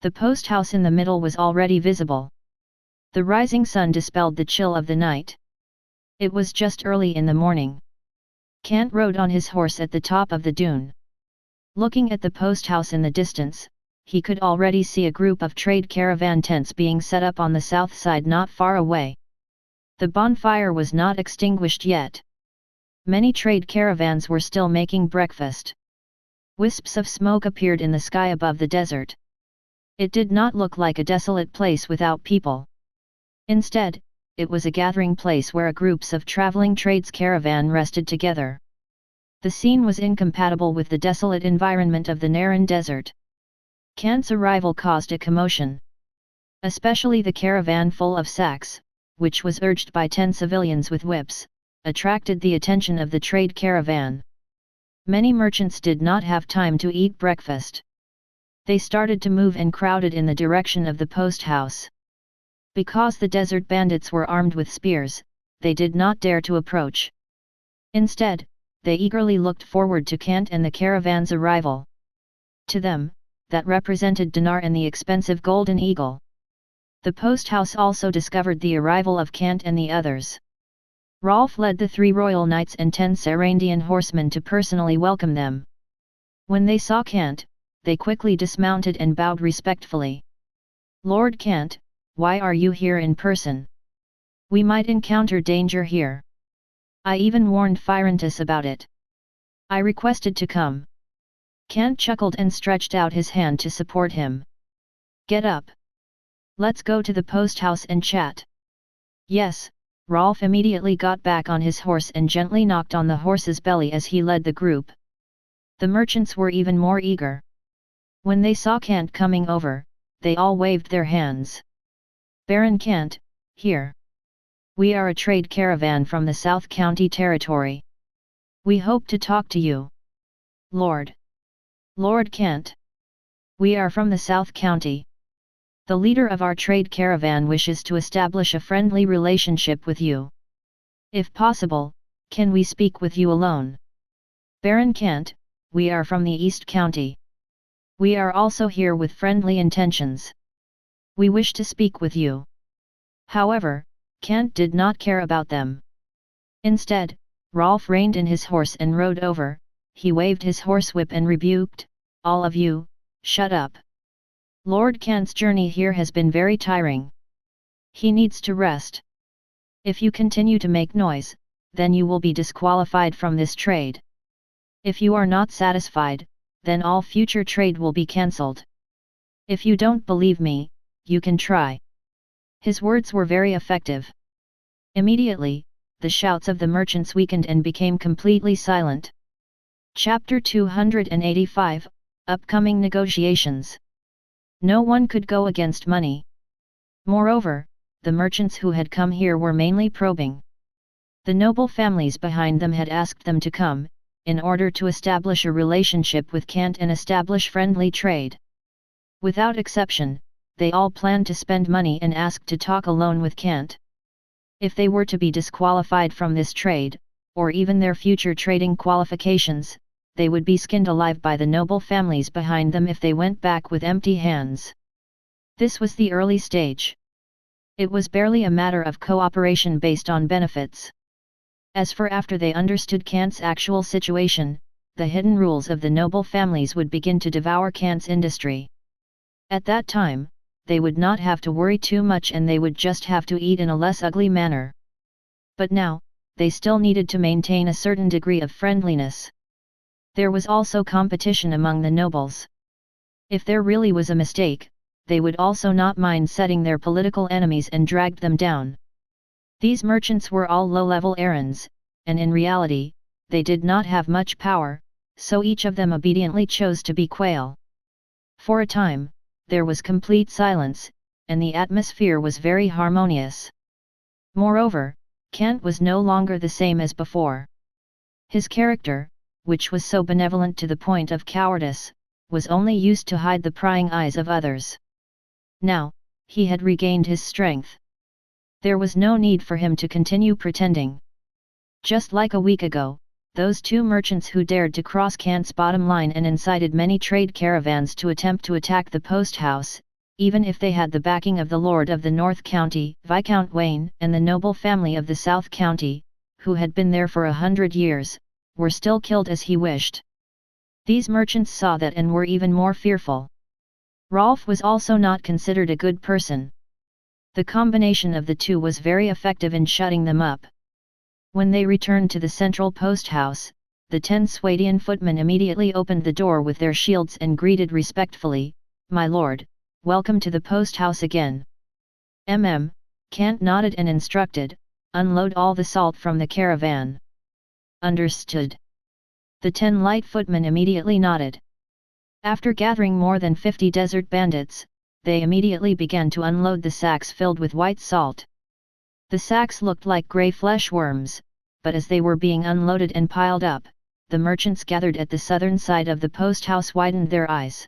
The posthouse in the middle was already visible. The rising sun dispelled the chill of the night. It was just early in the morning. Kant rode on his horse at the top of the dune. Looking at the posthouse in the distance, he could already see a group of trade caravan tents being set up on the south side not far away. The bonfire was not extinguished yet. Many trade caravans were still making breakfast. Wisps of smoke appeared in the sky above the desert. It did not look like a desolate place without people. Instead, it was a gathering place where groups of traveling trades caravan rested together. The scene was incompatible with the desolate environment of the Naran desert. Kant's arrival caused a commotion. Especially the caravan full of sacks, which was urged by 10 civilians with whips, attracted the attention of the trade caravan. Many merchants did not have time to eat breakfast. They started to move and crowded in the direction of the posthouse. Because the desert bandits were armed with spears, they did not dare to approach. Instead, they eagerly looked forward to Kant and the caravan's arrival. To them, that represented dinar and the expensive golden eagle. The posthouse also discovered the arrival of Kant and the others. Rolf led the 3 royal knights and 10 Sarandian horsemen to personally welcome them. When they saw Kant, they quickly dismounted and bowed respectfully. "Lord Kant, why are you here in person? We might encounter danger here. I even warned Phyrantus about it. I requested to come." Kant chuckled and stretched out his hand to support him. "Get up. Let's go to the posthouse and chat." "Yes." Rolf immediately got back on his horse and gently knocked on the horse's belly as he led the group. The merchants were even more eager. When they saw Kant coming over, they all waved their hands. "Baron Kant, here. We are a trade caravan from the South County territory. We hope to talk to you." "Lord Kant. We are from the South County. The leader of our trade caravan wishes to establish a friendly relationship with you. If possible, can we speak with you alone?" "Baron Kant, we are from the East County. We are also here with friendly intentions. We wish to speak with you." However, Kant did not care about them. Instead, Rolf reined in his horse and rode over. He waved his horsewhip and rebuked, "All of you, shut up. Lord Kant's journey here has been very tiring. He needs to rest. If you continue to make noise, then you will be disqualified from this trade. If you are not satisfied, then all future trade will be cancelled. If you don't believe me, you can try." His words were very effective. Immediately, the shouts of the merchants weakened and became completely silent. Chapter 285, Upcoming Negotiations. No one could go against money. Moreover, the merchants who had come here were mainly probing. The noble families behind them had asked them to come, in order to establish a relationship with Kant and establish friendly trade. Without exception, they all planned to spend money and asked to talk alone with Kant. If they were to be disqualified from this trade, or even their future trading qualifications, they would be skinned alive by the noble families behind them if they went back with empty hands. This was the early stage. It was barely a matter of cooperation based on benefits. As for after they understood Kant's actual situation, the hidden rules of the noble families would begin to devour Kant's industry. At that time, they would not have to worry too much and they would just have to eat in a less ugly manner. But now, they still needed to maintain a certain degree of friendliness. There was also competition among the nobles. If there really was a mistake, they would also not mind setting their political enemies and dragged them down. These merchants were all low-level errands, and in reality, they did not have much power, so each of them obediently chose to be quail. For a time, there was complete silence, and the atmosphere was very harmonious. Moreover, Kant was no longer the same as before. His character, which was so benevolent to the point of cowardice, was only used to hide the prying eyes of others. Now, he had regained his strength. There was no need for him to continue pretending. Just like a week ago, those 2 merchants who dared to cross Kant's bottom line and incited many trade caravans to attempt to attack the posthouse, even if they had the backing of the Lord of the North County, Viscount Wayne, and the noble family of the South County, who had been there for 100 years, were still killed as he wished. These merchants saw that and were even more fearful. Rolf was also not considered a good person. The combination of the two was very effective in shutting them up. When they returned to the central posthouse, the 10 Swadian footmen immediately opened the door with their shields and greeted respectfully, "My lord, welcome to the posthouse again." Kant nodded and instructed, "Unload all the salt from the caravan." "Understood." The 10 light footmen immediately nodded. After gathering more than 50 desert bandits, they immediately began to unload the sacks filled with white salt. The sacks looked like grey flesh worms, but as they were being unloaded and piled up, the merchants gathered at the southern side of the posthouse widened their eyes.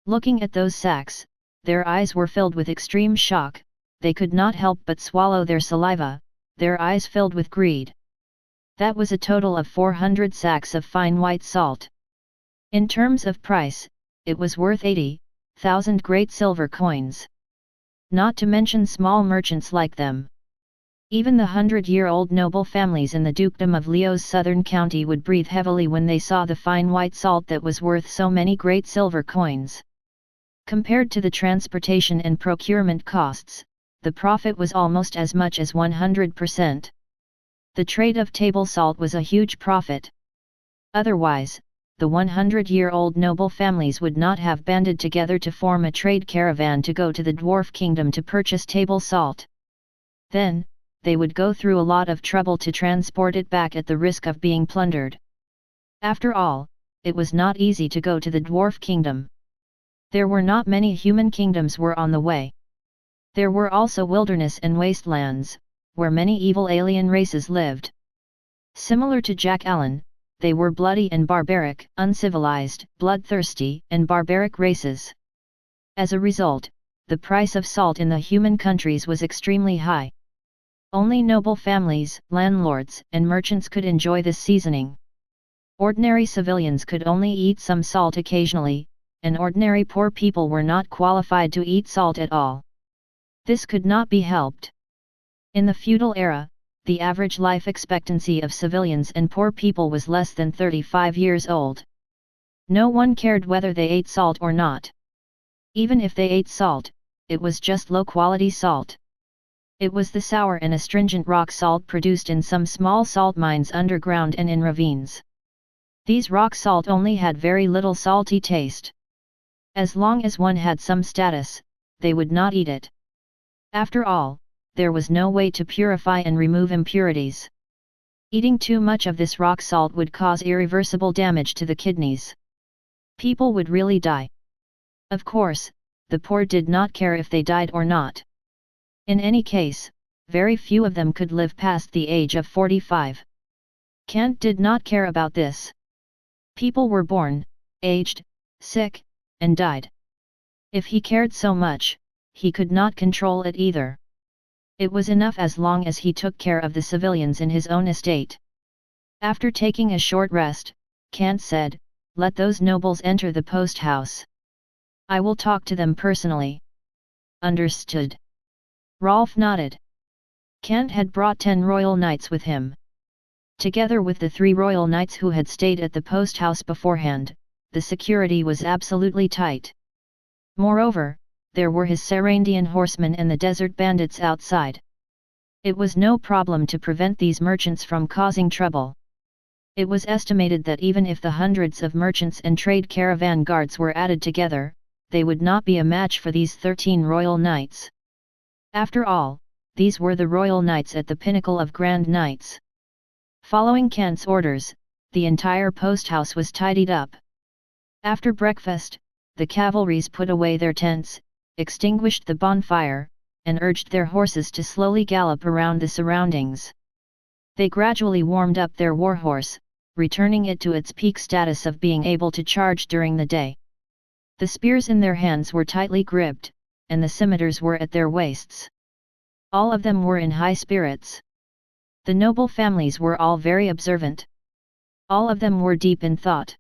Looking at those sacks, their eyes were filled with extreme shock, they could not help but swallow their saliva, their eyes filled with greed. That was a total of 400 sacks of fine white salt. In terms of price, it was worth 80,000 great silver coins. Not to mention small merchants like them. Even the 100-year-old noble families in the dukedom of Leo's southern county would breathe heavily when they saw the fine white salt that was worth so many great silver coins. Compared to the transportation and procurement costs, the profit was almost as much as 100%. The trade of table salt was a huge profit. Otherwise, the 100-year-old noble families would not have banded together to form a trade caravan to go to the dwarf kingdom to purchase table salt. Then, they would go through a lot of trouble to transport it back at the risk of being plundered. After all, it was not easy to go to the dwarf kingdom. There were not many human kingdoms were on the way. There were also wilderness and wastelands, where many evil alien races lived. Similar to Jack Allen, they were bloody and barbaric, uncivilized, bloodthirsty, and barbaric races. As a result, the price of salt in the human countries was extremely high. Only noble families, landlords, and merchants could enjoy this seasoning. Ordinary civilians could only eat some salt occasionally, and ordinary poor people were not qualified to eat salt at all. This could not be helped. In the feudal era, the average life expectancy of civilians and poor people was less than 35 years old. No one cared whether they ate salt or not. Even if they ate salt, it was just low-quality salt. It was the sour and astringent rock salt produced in some small salt mines underground and in ravines. These rock salt only had very little salty taste. As long as one had some status, they would not eat it. After all, there was no way to purify and remove impurities. Eating too much of this rock salt would cause irreversible damage to the kidneys. People would really die. Of course, the poor did not care if they died or not. In any case, very few of them could live past the age of 45. Kant did not care about this. People were born, aged, sick, and died. If he cared so much, he could not control it either. It was enough as long as he took care of the civilians in his own estate. After taking a short rest, Kant said, "Let those nobles enter the posthouse. I will talk to them personally." "Understood." Rolf nodded. Kant had brought 10 royal knights with him. Together with the 3 royal knights who had stayed at the posthouse beforehand, the security was absolutely tight. Moreover, there were his Sarandian horsemen and the desert bandits outside. It was no problem to prevent these merchants from causing trouble. It was estimated that even if the hundreds of merchants and trade caravan guards were added together, they would not be a match for these 13 royal knights. After all, these were the royal knights at the pinnacle of grand knights. Following Kant's orders, the entire posthouse was tidied up. After breakfast, the cavalries put away their tents, extinguished the bonfire, and urged their horses to slowly gallop around the surroundings. They gradually warmed up their warhorse, returning it to its peak status of being able to charge during the day. The spears in their hands were tightly gripped, and the scimitars were at their waists. All of them were in high spirits. The noble families were all very observant. All of them were deep in thought.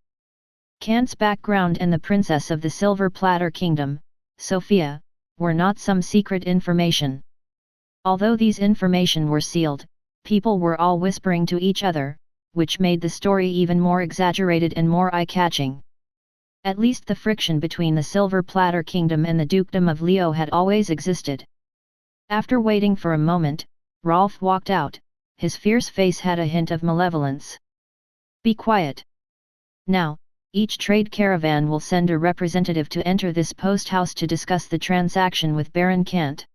Kant's background and the princess of the Silver Platter Kingdom, Sophia, were not some secret information. Although these information were sealed, people were all whispering to each other, which made the story even more exaggerated and more eye-catching. At least the friction between the Silver Platter Kingdom and the Dukedom of Leo had always existed. After waiting for a moment, Rolf walked out. His fierce face had a hint of malevolence. "Be quiet. Now, each trade caravan will send a representative to enter this posthouse to discuss the transaction with Baron Kant.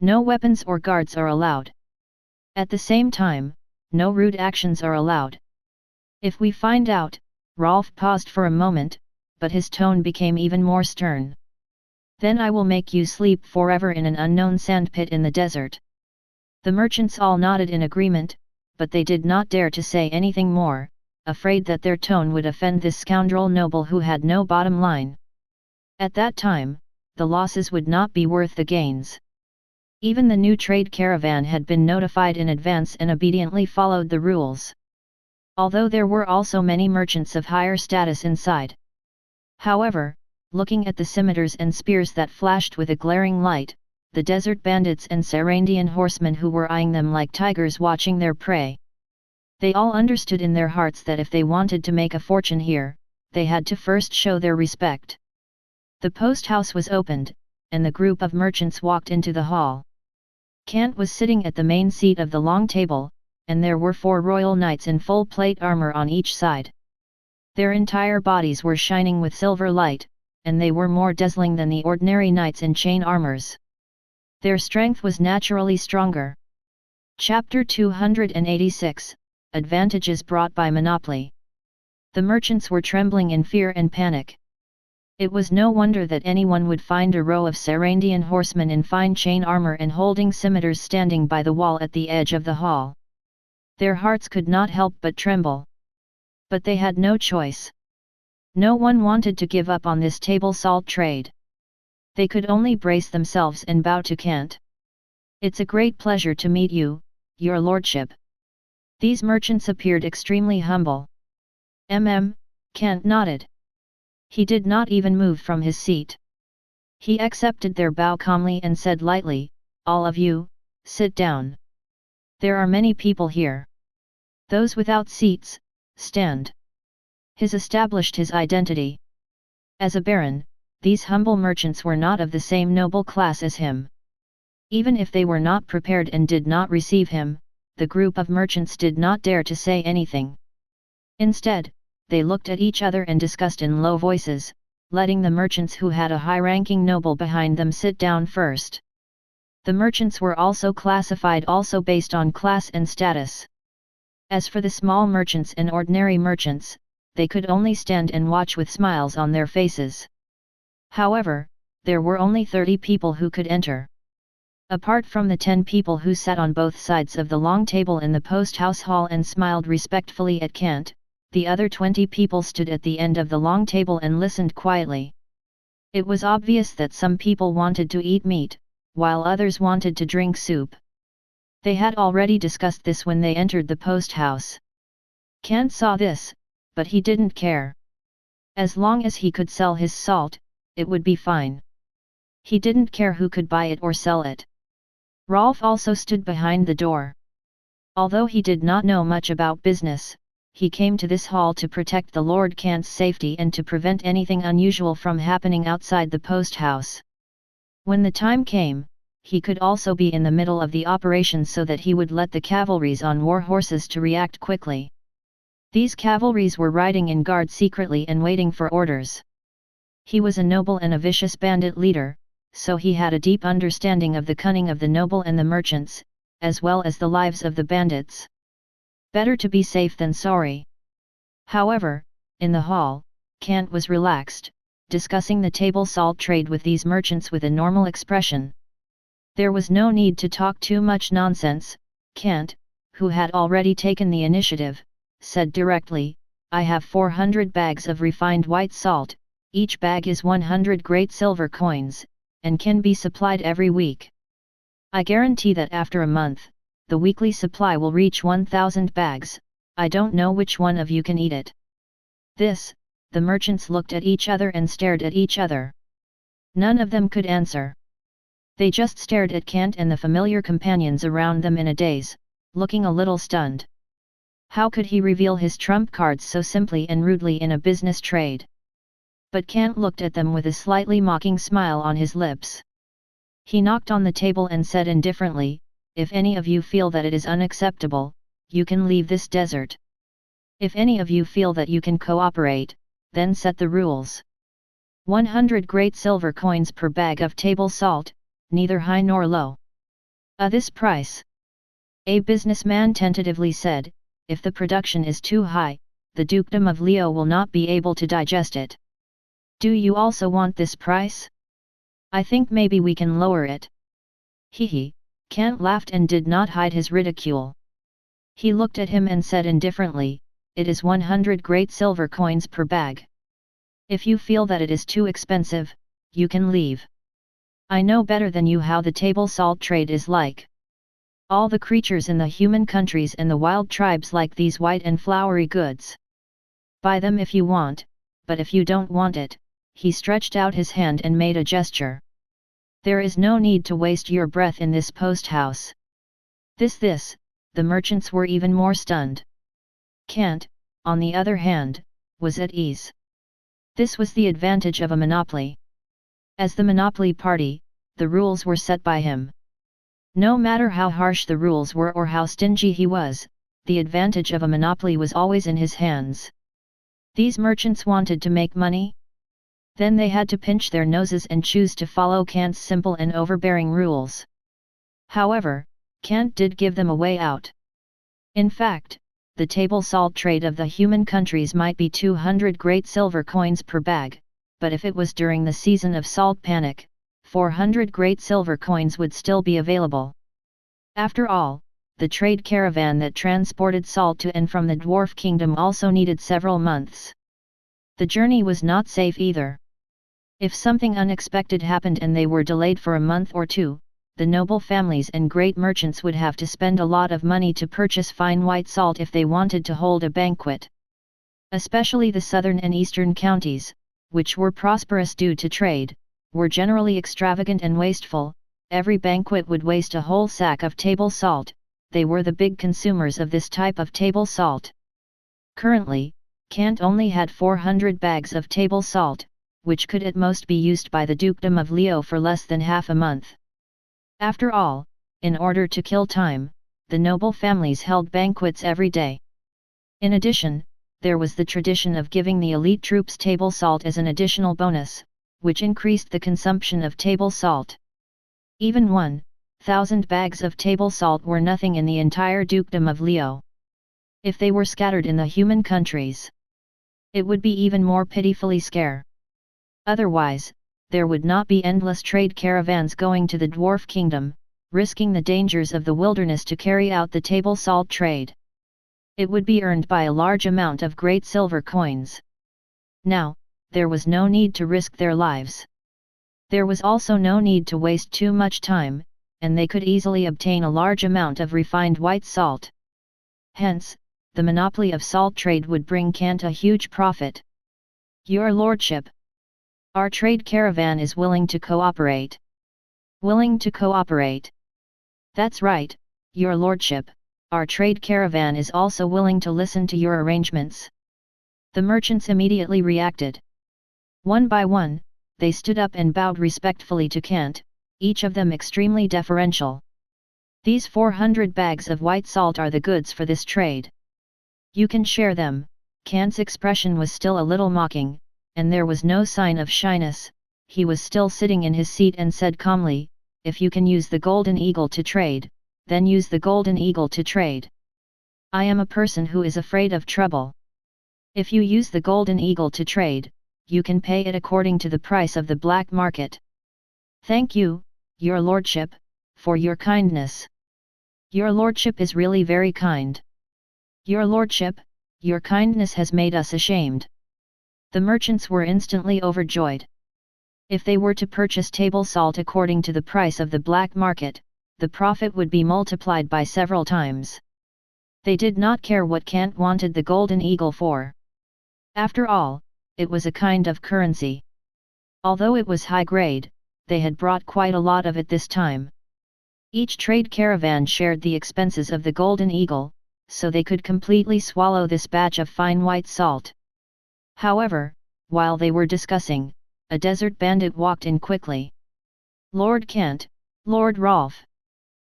No weapons or guards are allowed. At the same time, no rude actions are allowed. If we find out," Rolf paused for a moment, but his tone became even more stern. "Then I will make you sleep forever in an unknown sandpit in the desert." The merchants all nodded in agreement, but they did not dare to say anything more, afraid that their tone would offend this scoundrel noble who had no bottom line. At that time, the losses would not be worth the gains. Even the new trade caravan had been notified in advance and obediently followed the rules. Although there were also many merchants of higher status inside. However, looking at the scimitars and spears that flashed with a glaring light, the desert bandits and Sarandian horsemen who were eyeing them like tigers watching their prey. They all understood in their hearts that if they wanted to make a fortune here, they had to first show their respect. The posthouse was opened, and the group of merchants walked into the hall. Kant was sitting at the main seat of the long table, and there were 4 royal knights in full plate armor on each side. Their entire bodies were shining with silver light, and they were more dazzling than the ordinary knights in chain armors. Their strength was naturally stronger. Chapter 286, Advantages brought by Monopoly. The merchants were trembling in fear and panic. It was no wonder that anyone would find a row of Sarandian horsemen in fine chain armor and holding scimitars standing by the wall at the edge of the hall. Their hearts could not help but tremble. But they had no choice. No one wanted to give up on this table salt trade. They could only brace themselves and bow to Kant. "It's a great pleasure to meet you, your lordship." These merchants appeared extremely humble. Kant nodded. He did not even move from his seat. He accepted their bow calmly and said lightly, "All of you, sit down. There are many people here. Those without seats, stand." His established his identity. As a baron, these humble merchants were not of the same noble class as him. Even if they were not prepared and did not receive him, the group of merchants did not dare to say anything. Instead, they looked at each other and discussed in low voices, letting the merchants who had a high-ranking noble behind them sit down first. The merchants were also classified also based on class and status. As for the small merchants and ordinary merchants, they could only stand and watch with smiles on their faces. However, there were only 30 people who could enter. Apart from the 10 people who sat on both sides of the long table in the posthouse hall and smiled respectfully at Kant, the other 20 people stood at the end of the long table and listened quietly. It was obvious that some people wanted to eat meat, while others wanted to drink soup. They had already discussed this when they entered the posthouse. Kant saw this, but he didn't care. As long as he could sell his salt, it would be fine. He didn't care who could buy it or sell it. Rolf also stood behind the door. Although he did not know much about business, he came to this hall to protect the Lord Kant's safety and to prevent anything unusual from happening outside the posthouse. When the time came, he could also be in the middle of the operation so that he would let the cavalries on war horses to react quickly. These cavalries were riding in guard secretly and waiting for orders. He was a noble and a vicious bandit leader, so he had a deep understanding of the cunning of the noble and the merchants, as well as the lives of the bandits. Better to be safe than sorry. However, in the hall, Kant was relaxed, discussing the table salt trade with these merchants with a normal expression. There was no need to talk too much nonsense. Kant, who had already taken the initiative, said directly, "I have 400 bags of refined white salt, each bag is 100 great silver coins, and can be supplied every week. I guarantee that after a month, the weekly supply will reach 1,000 bags, I don't know which one of you can eat it." This, the merchants looked at each other and stared at each other. None of them could answer. They just stared at Kant and the familiar companions around them in a daze, looking a little stunned. How could he reveal his trump cards so simply and rudely in a business trade? But Kant looked at them with a slightly mocking smile on his lips. He knocked on the table and said indifferently, "If any of you feel that it is unacceptable, you can leave this desert. If any of you feel that you can cooperate, then set the rules. 100 great silver coins per bag of table salt, neither high nor low." This price," a businessman tentatively said, "if the production is too high, the dukedom of Leo will not be able to digest it. Do you also want this price? I think maybe we can lower it." He, Kant laughed and did not hide his ridicule. He looked at him and said indifferently, "It is 100 great silver coins per bag. If you feel that it is too expensive, you can leave. I know better than you how the table salt trade is like. All the creatures in the human countries and the wild tribes like these white and flowery goods. Buy them if you want, but if you don't want it," he stretched out his hand and made a gesture. "There is no need to waste your breath in this posthouse." This, the merchants were even more stunned. Kant, on the other hand, was at ease. This was the advantage of a monopoly. As the monopoly party, the rules were set by him. No matter how harsh the rules were or how stingy he was, the advantage of a monopoly was always in his hands. These merchants wanted to make money? Then they had to pinch their noses and choose to follow Kant's simple and overbearing rules. However, Kant did give them a way out. In fact, the table salt trade of the human countries might be 200 great silver coins per bag, but if it was during the season of salt panic, 400 great silver coins would still be available. After all, the trade caravan that transported salt to and from the dwarf kingdom also needed several months. The journey was not safe either. If something unexpected happened and they were delayed for a month or two, the noble families and great merchants would have to spend a lot of money to purchase fine white salt if they wanted to hold a banquet. Especially the southern and eastern counties, which were prosperous due to trade, were generally extravagant and wasteful. Every banquet would waste a whole sack of table salt. They were the big consumers of this type of table salt. Currently, Kant only had 400 bags of table salt, which could at most be used by the dukedom of Leo for less than half a month. After all, in order to kill time, the noble families held banquets every day. In addition, there was the tradition of giving the elite troops table salt as an additional bonus, which increased the consumption of table salt. Even 1,000 bags of table salt were nothing in the entire dukedom of Leo. If they were scattered in the human countries, it would be even more pitifully scarce. Otherwise, there would not be endless trade caravans going to the dwarf kingdom, risking the dangers of the wilderness to carry out the table salt trade. It would be earned by a large amount of great silver coins. Now, there was no need to risk their lives. There was also no need to waste too much time, and they could easily obtain a large amount of refined white salt. Hence, the monopoly of salt trade would bring Kant a huge profit. "Your Lordship, our trade caravan is willing to cooperate." "Willing to cooperate?" "That's right, Your Lordship, our trade caravan is also willing to listen to your arrangements." The merchants immediately reacted. One by one, they stood up and bowed respectfully to Kant, each of them extremely deferential. "These 400 bags of white salt are the goods for this trade. You can share them." Kant's expression was still a little mocking, and there was no sign of shyness. He was still sitting in his seat and said calmly, "If you can use the golden eagle to trade, then use the golden eagle to trade. I am a person who is afraid of trouble. If you use the golden eagle to trade, you can pay it according to the price of the black market." "Thank you, Your Lordship, for your kindness. Your Lordship is really very kind. Your Lordship, your kindness has made us ashamed." The merchants were instantly overjoyed. If they were to purchase table salt according to the price of the black market, the profit would be multiplied by several times. They did not care what Kant wanted the golden eagle for. After all, it was a kind of currency. Although it was high grade, they had brought quite a lot of it this time. Each trade caravan shared the expenses of the golden eagle, so they could completely swallow this batch of fine white salt. However, while they were discussing, a desert bandit walked in quickly. "Lord Kant, Lord Rolf."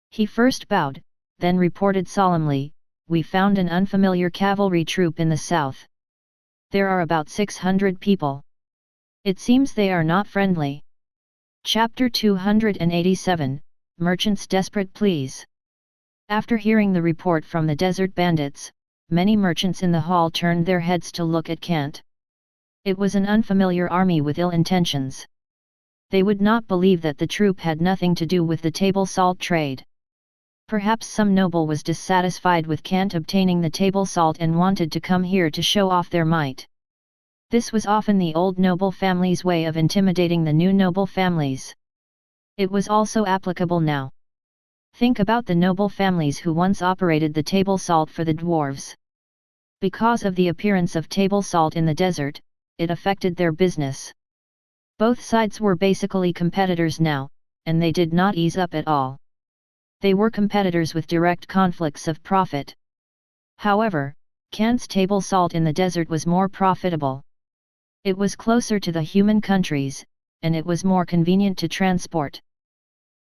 He first bowed, then reported solemnly, "We found an unfamiliar cavalry troop in the south. There are about 600 people. It seems they are not friendly." Chapter 287, Merchants' Desperate Pleas. After hearing the report from the desert bandits, many merchants in the hall turned their heads to look at Kant. It was an unfamiliar army with ill intentions. They would not believe that the troop had nothing to do with the table salt trade. Perhaps some noble was dissatisfied with Kant obtaining the table salt and wanted to come here to show off their might. This was often the old noble family's way of intimidating the new noble families. It was also applicable now. Think about the noble families who once operated the table salt for the dwarves. Because of the appearance of table salt in the desert, it affected their business. Both sides were basically competitors now, and they did not ease up at all. They were competitors with direct conflicts of profit. However, Kant's table salt in the desert was more profitable. It was closer to the human countries, and it was more convenient to transport.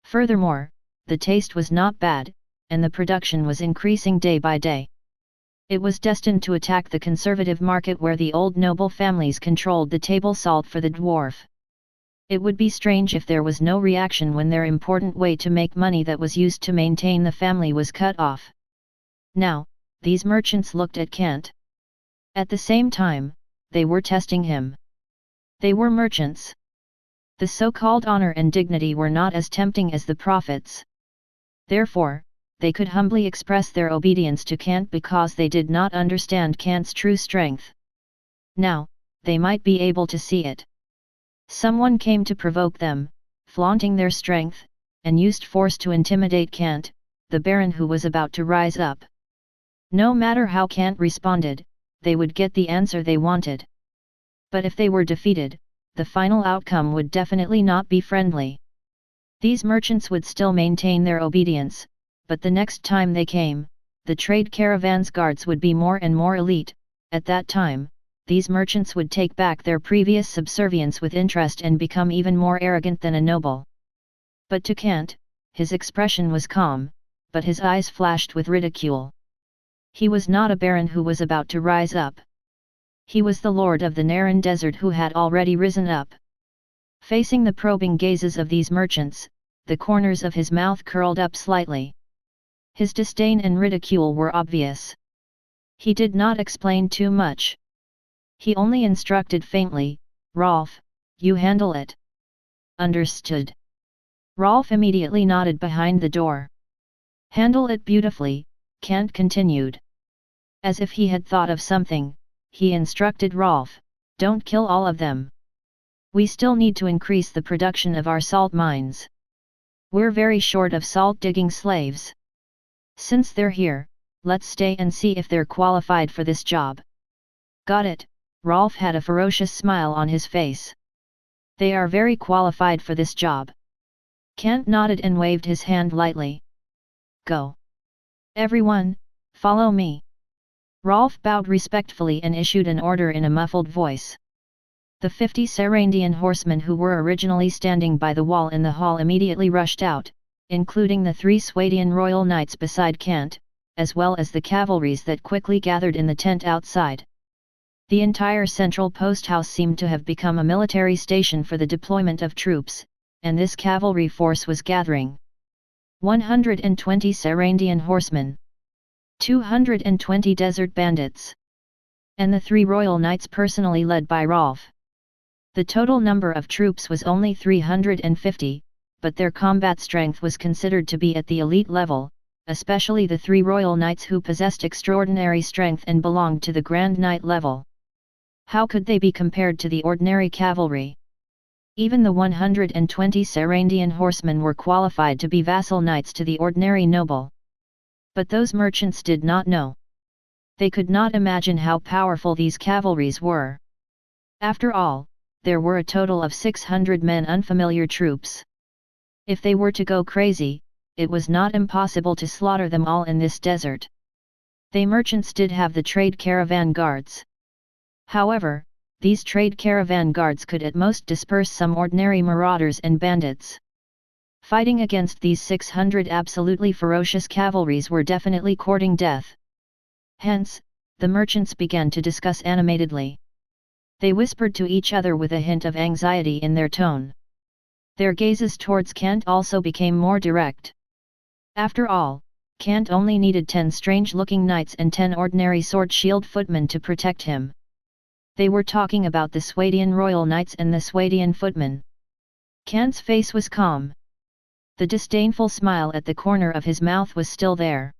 Furthermore, the taste was not bad, and the production was increasing day by day. It was destined to attack the conservative market where the old noble families controlled the table salt for the dwarf. It would be strange if there was no reaction when their important way to make money that was used to maintain the family was cut off. Now, these merchants looked at Kant. At the same time, they were testing him. They were merchants. The so-called honor and dignity were not as tempting as the profits. Therefore, they could humbly express their obedience to Kant because they did not understand Kant's true strength. Now, they might be able to see it. Someone came to provoke them, flaunting their strength, and used force to intimidate Kant, the baron who was about to rise up. No matter how Kant responded, they would get the answer they wanted. But if they were defeated, the final outcome would definitely not be friendly. These merchants would still maintain their obedience, but the next time they came, the trade caravan's guards would be more and more elite. At that time, these merchants would take back their previous subservience with interest and become even more arrogant than a noble. But to Kant, his expression was calm, but his eyes flashed with ridicule. He was not a baron who was about to rise up. He was the lord of the Naran desert who had already risen up. Facing the probing gazes of these merchants, the corners of his mouth curled up slightly. His disdain and ridicule were obvious. He did not explain too much. He only instructed faintly, "Rolf, you handle it." "Understood." Rolf immediately nodded behind the door. "Handle it beautifully," Kant continued. As if he had thought of something, he instructed Rolf, "Don't kill all of them. We still need to increase the production of our salt mines. We're very short of salt-digging slaves. Since they're here, let's stay and see if they're qualified for this job." "Got it," Rolf had a ferocious smile on his face. "They are very qualified for this job." Kant nodded and waved his hand lightly. "Go. Everyone, follow me." Rolf bowed respectfully and issued an order in a muffled voice. The 50 Sarandian horsemen who were originally standing by the wall in the hall immediately rushed out, including the 3 Swadian royal knights beside Kant, as well as the cavalries that quickly gathered in the tent outside. The entire central posthouse seemed to have become a military station for the deployment of troops, and this cavalry force was gathering. 120 Sarandian horsemen, 220 desert bandits, and the 3 royal knights personally led by Rolf. The total number of troops was only 350, but their combat strength was considered to be at the elite level, especially the 3 royal knights who possessed extraordinary strength and belonged to the Grand Knight level. How could they be compared to the ordinary cavalry? Even the 120 Sarandian horsemen were qualified to be vassal knights to the ordinary noble. But those merchants did not know. They could not imagine how powerful these cavalries were. After all, there were a total of 600 men, unfamiliar troops. If they were to go crazy, it was not impossible to slaughter them all in this desert. They merchants did have the trade caravan guards. However, these trade caravan guards could at most disperse some ordinary marauders and bandits. Fighting against these 600 absolutely ferocious cavalries were definitely courting death. Hence, the merchants began to discuss animatedly. They whispered to each other with a hint of anxiety in their tone. Their gazes towards Kant also became more direct. After all, Kant only needed 10 strange-looking knights and 10 ordinary sword-shield footmen to protect him. They were talking about the Swadian royal knights and the Swadian footmen. Kant's face was calm. The disdainful smile at the corner of his mouth was still there.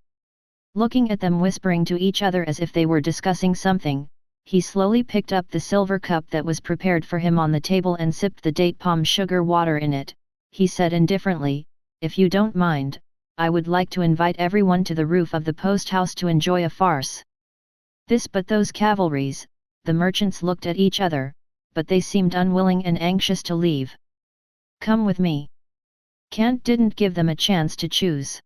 Looking at them whispering to each other as if they were discussing something, he slowly picked up the silver cup that was prepared for him on the table and sipped the date palm sugar water in it. He said indifferently, "If you don't mind, I would like to invite everyone to the roof of the Posthouse to enjoy a farce." This but those cavalries, the merchants looked at each other, but they seemed unwilling and anxious to leave. "Come with me." Kant didn't give them a chance to choose.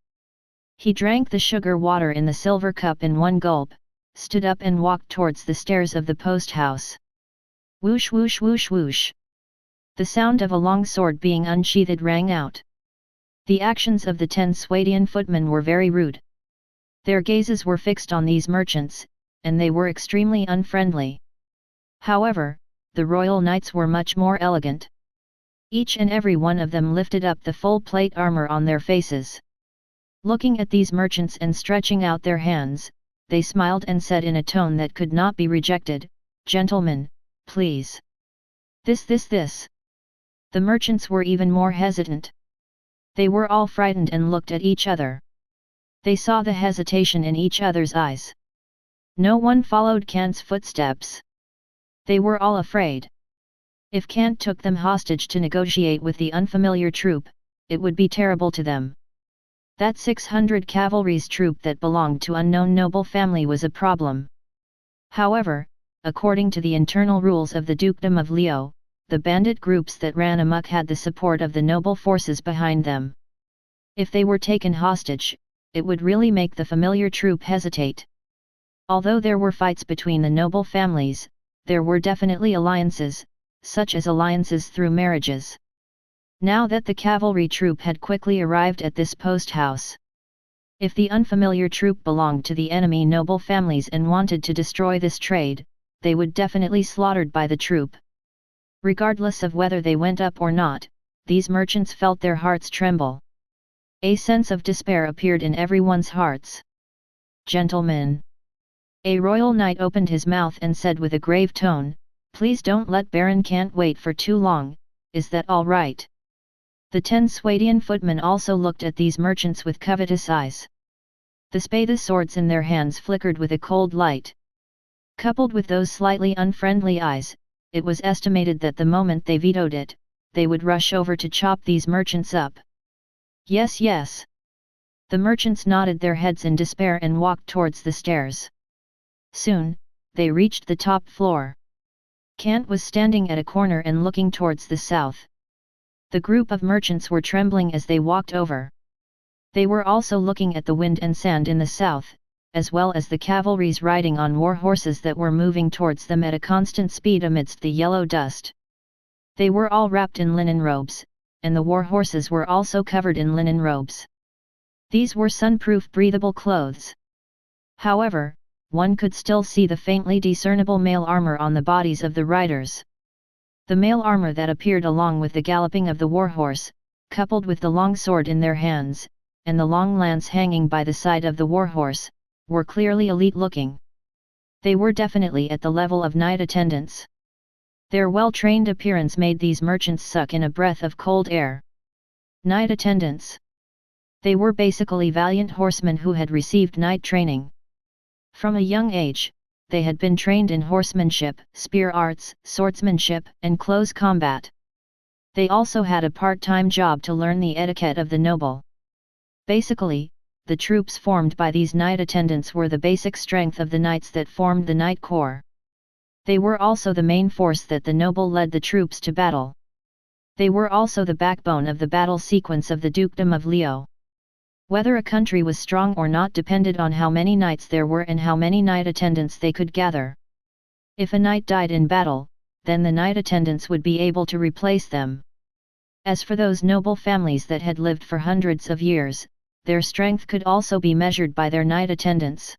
He drank the sugar water in the silver cup in one gulp, stood up and walked towards the stairs of the Posthouse. Whoosh whoosh whoosh whoosh. The sound of a long sword being unsheathed rang out. The actions of the 10 Swadian footmen were very rude. Their gazes were fixed on these merchants, and they were extremely unfriendly. However, the royal knights were much more elegant. Each and every one of them lifted up the full plate armor on their faces. Looking at these merchants and stretching out their hands, they smiled and said in a tone that could not be rejected, "Gentlemen, please. This. The merchants were even more hesitant. They were all frightened and looked at each other. They saw the hesitation in each other's eyes. No one followed Kant's footsteps. They were all afraid. If Kant took them hostage to negotiate with the unfamiliar troop, it would be terrible to them. That 600 cavalry's troop that belonged to unknown noble family was a problem. However, according to the internal rules of the Dukedom of Leo, the bandit groups that ran amok had the support of the noble forces behind them. If they were taken hostage, it would really make the familiar troop hesitate. Although there were fights between the noble families, there were definitely alliances, such as alliances through marriages. Now that the cavalry troop had quickly arrived at this Posthouse, if the unfamiliar troop belonged to the enemy noble families and wanted to destroy this trade, they would definitely slaughtered by the troop. Regardless of whether they went up or not, these merchants felt their hearts tremble. A sense of despair appeared in everyone's hearts. "Gentlemen." A royal knight opened his mouth and said with a grave tone, "Please don't let Baron Kant wait for too long, is that all right?" The 10 Swadian footmen also looked at these merchants with covetous eyes. The swords in their hands flickered with a cold light. Coupled with those slightly unfriendly eyes, it was estimated that the moment they vetoed it, they would rush over to chop these merchants up. Yes. The merchants nodded their heads in despair and walked towards the stairs. Soon, they reached the top floor. Kant was standing at a corner and looking towards the south. The group of merchants were trembling as they walked over. They were also looking at the wind and sand in the south, as well as the cavalries riding on war horses that were moving towards them at a constant speed amidst the yellow dust. They were all wrapped in linen robes, and the war horses were also covered in linen robes. These were sun-proof breathable clothes. However, one could still see the faintly discernible mail armor on the bodies of the riders. The mail armor that appeared along with the galloping of the warhorse, coupled with the long sword in their hands, and the long lance hanging by the side of the warhorse, were clearly elite-looking. They were definitely at the level of knight attendants. Their well-trained appearance made these merchants suck in a breath of cold air. Knight attendants. They were basically valiant horsemen who had received knight training. From a young age, they had been trained in horsemanship, spear arts, swordsmanship, and close combat. They also had a part-time job to learn the etiquette of the noble. Basically, the troops formed by these knight attendants were the basic strength of the knights that formed the knight corps. They were also the main force that the noble led the troops to battle. They were also the backbone of the battle sequence of the Dukedom of Leo. Whether a country was strong or not depended on how many knights there were and how many knight attendants they could gather. If a knight died in battle, then the knight attendants would be able to replace them. As for those noble families that had lived for hundreds of years, their strength could also be measured by their knight attendants.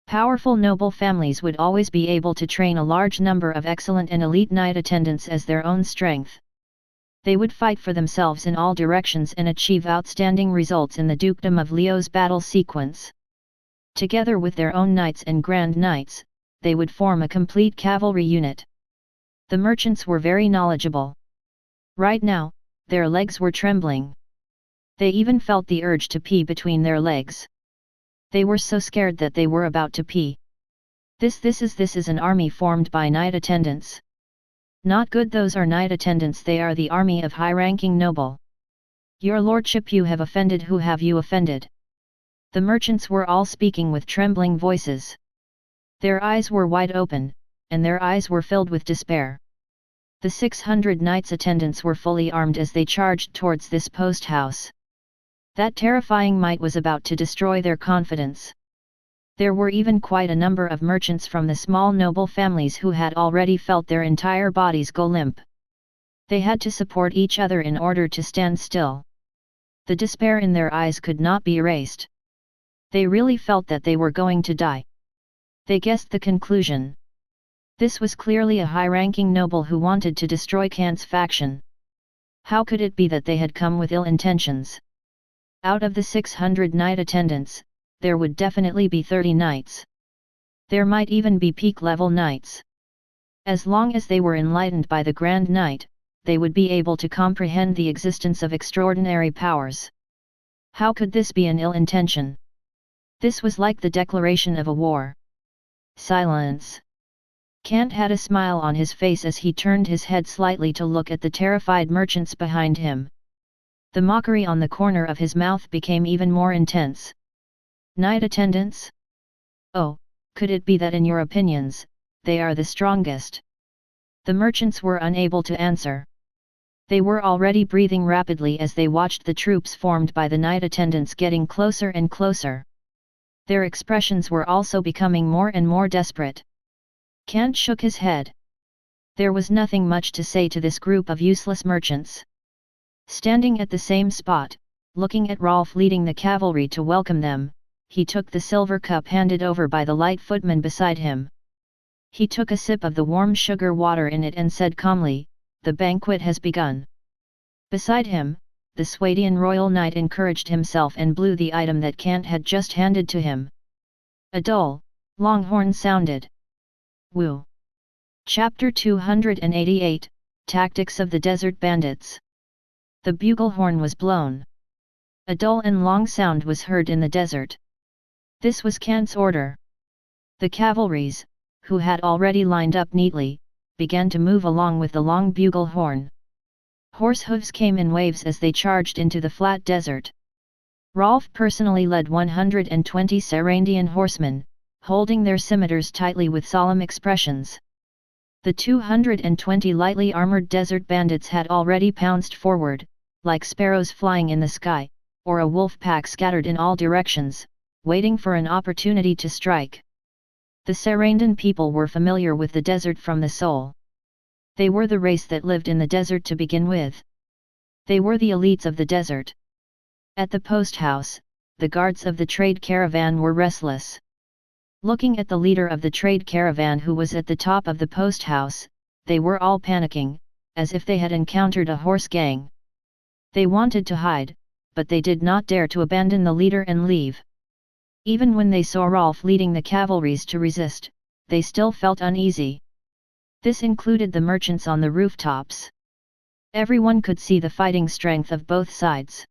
Powerful noble families would always be able to train a large number of excellent and elite knight attendants as their own strength. They would fight for themselves in all directions and achieve outstanding results in the dukedom of Leo's battle sequence. Together with their own knights and grand knights, they would form a complete cavalry unit. The merchants were very knowledgeable. Right now, their legs were trembling. They even felt the urge to pee between their legs. They were so scared that they were about to pee. This is an army formed by knight attendants. Not good, those are knight attendants, they are the army of high-ranking noble. Your lordship, you have offended. Who have you offended? The merchants were all speaking with trembling voices. Their eyes were wide open, and their eyes were filled with despair. The 600 knights attendants were fully armed as they charged towards this post house. That terrifying might was about to destroy their confidence. There were even quite a number of merchants from the small noble families who had already felt their entire bodies go limp. They had to support each other in order to stand still. The despair in their eyes could not be erased. They really felt that they were going to die. They guessed the conclusion. This was clearly a high-ranking noble who wanted to destroy Kant's faction. How could it be that they had come with ill intentions? Out of the 600 knight attendants, there would definitely be 30 knights. There might even be peak-level knights. As long as they were enlightened by the Grand Knight, they would be able to comprehend the existence of extraordinary powers. How could this be an ill intention? This was like the declaration of a war. Silence. Kant had a smile on his face as he turned his head slightly to look at the terrified merchants behind him. The mockery on the corner of his mouth became even more intense. Knight attendants? Oh, could it be that in your opinions, they are the strongest? The merchants were unable to answer. They were already breathing rapidly as they watched the troops formed by the knight attendants getting closer and closer. Their expressions were also becoming more and more desperate. Kant shook his head. There was nothing much to say to this group of useless merchants. Standing at the same spot, looking at Rolf leading the cavalry to welcome them, he took the silver cup handed over by the light footman beside him. He took a sip of the warm sugar water in it and said calmly, "The banquet has begun." Beside him, the Swadian royal knight encouraged himself and blew the item that Kant had just handed to him. A dull, long horn sounded. Woo! Chapter 288, Tactics of the Desert Bandits. The bugle horn was blown. A dull and long sound was heard in the desert. This was Kant's order. The cavalries, who had already lined up neatly, began to move along with the long bugle horn. Horse hooves came in waves as they charged into the flat desert. Rolf personally led 120 Sarandian horsemen, holding their scimitars tightly with solemn expressions. The 220 lightly armored desert bandits had already pounced forward, like sparrows flying in the sky, or a wolf pack scattered in all directions, waiting for an opportunity to strike. The Sarandan people were familiar with the desert from the soul. They were the race that lived in the desert to begin with. They were the elites of the desert. At the post house, the guards of the trade caravan were restless. Looking at the leader of the trade caravan who was at the top of the post house, they were all panicking, as if they had encountered a horse gang. They wanted to hide, but they did not dare to abandon the leader and leave. Even when they saw Rolf leading the cavalries to resist, they still felt uneasy. This included the merchants on the rooftops. Everyone could see the fighting strength of both sides.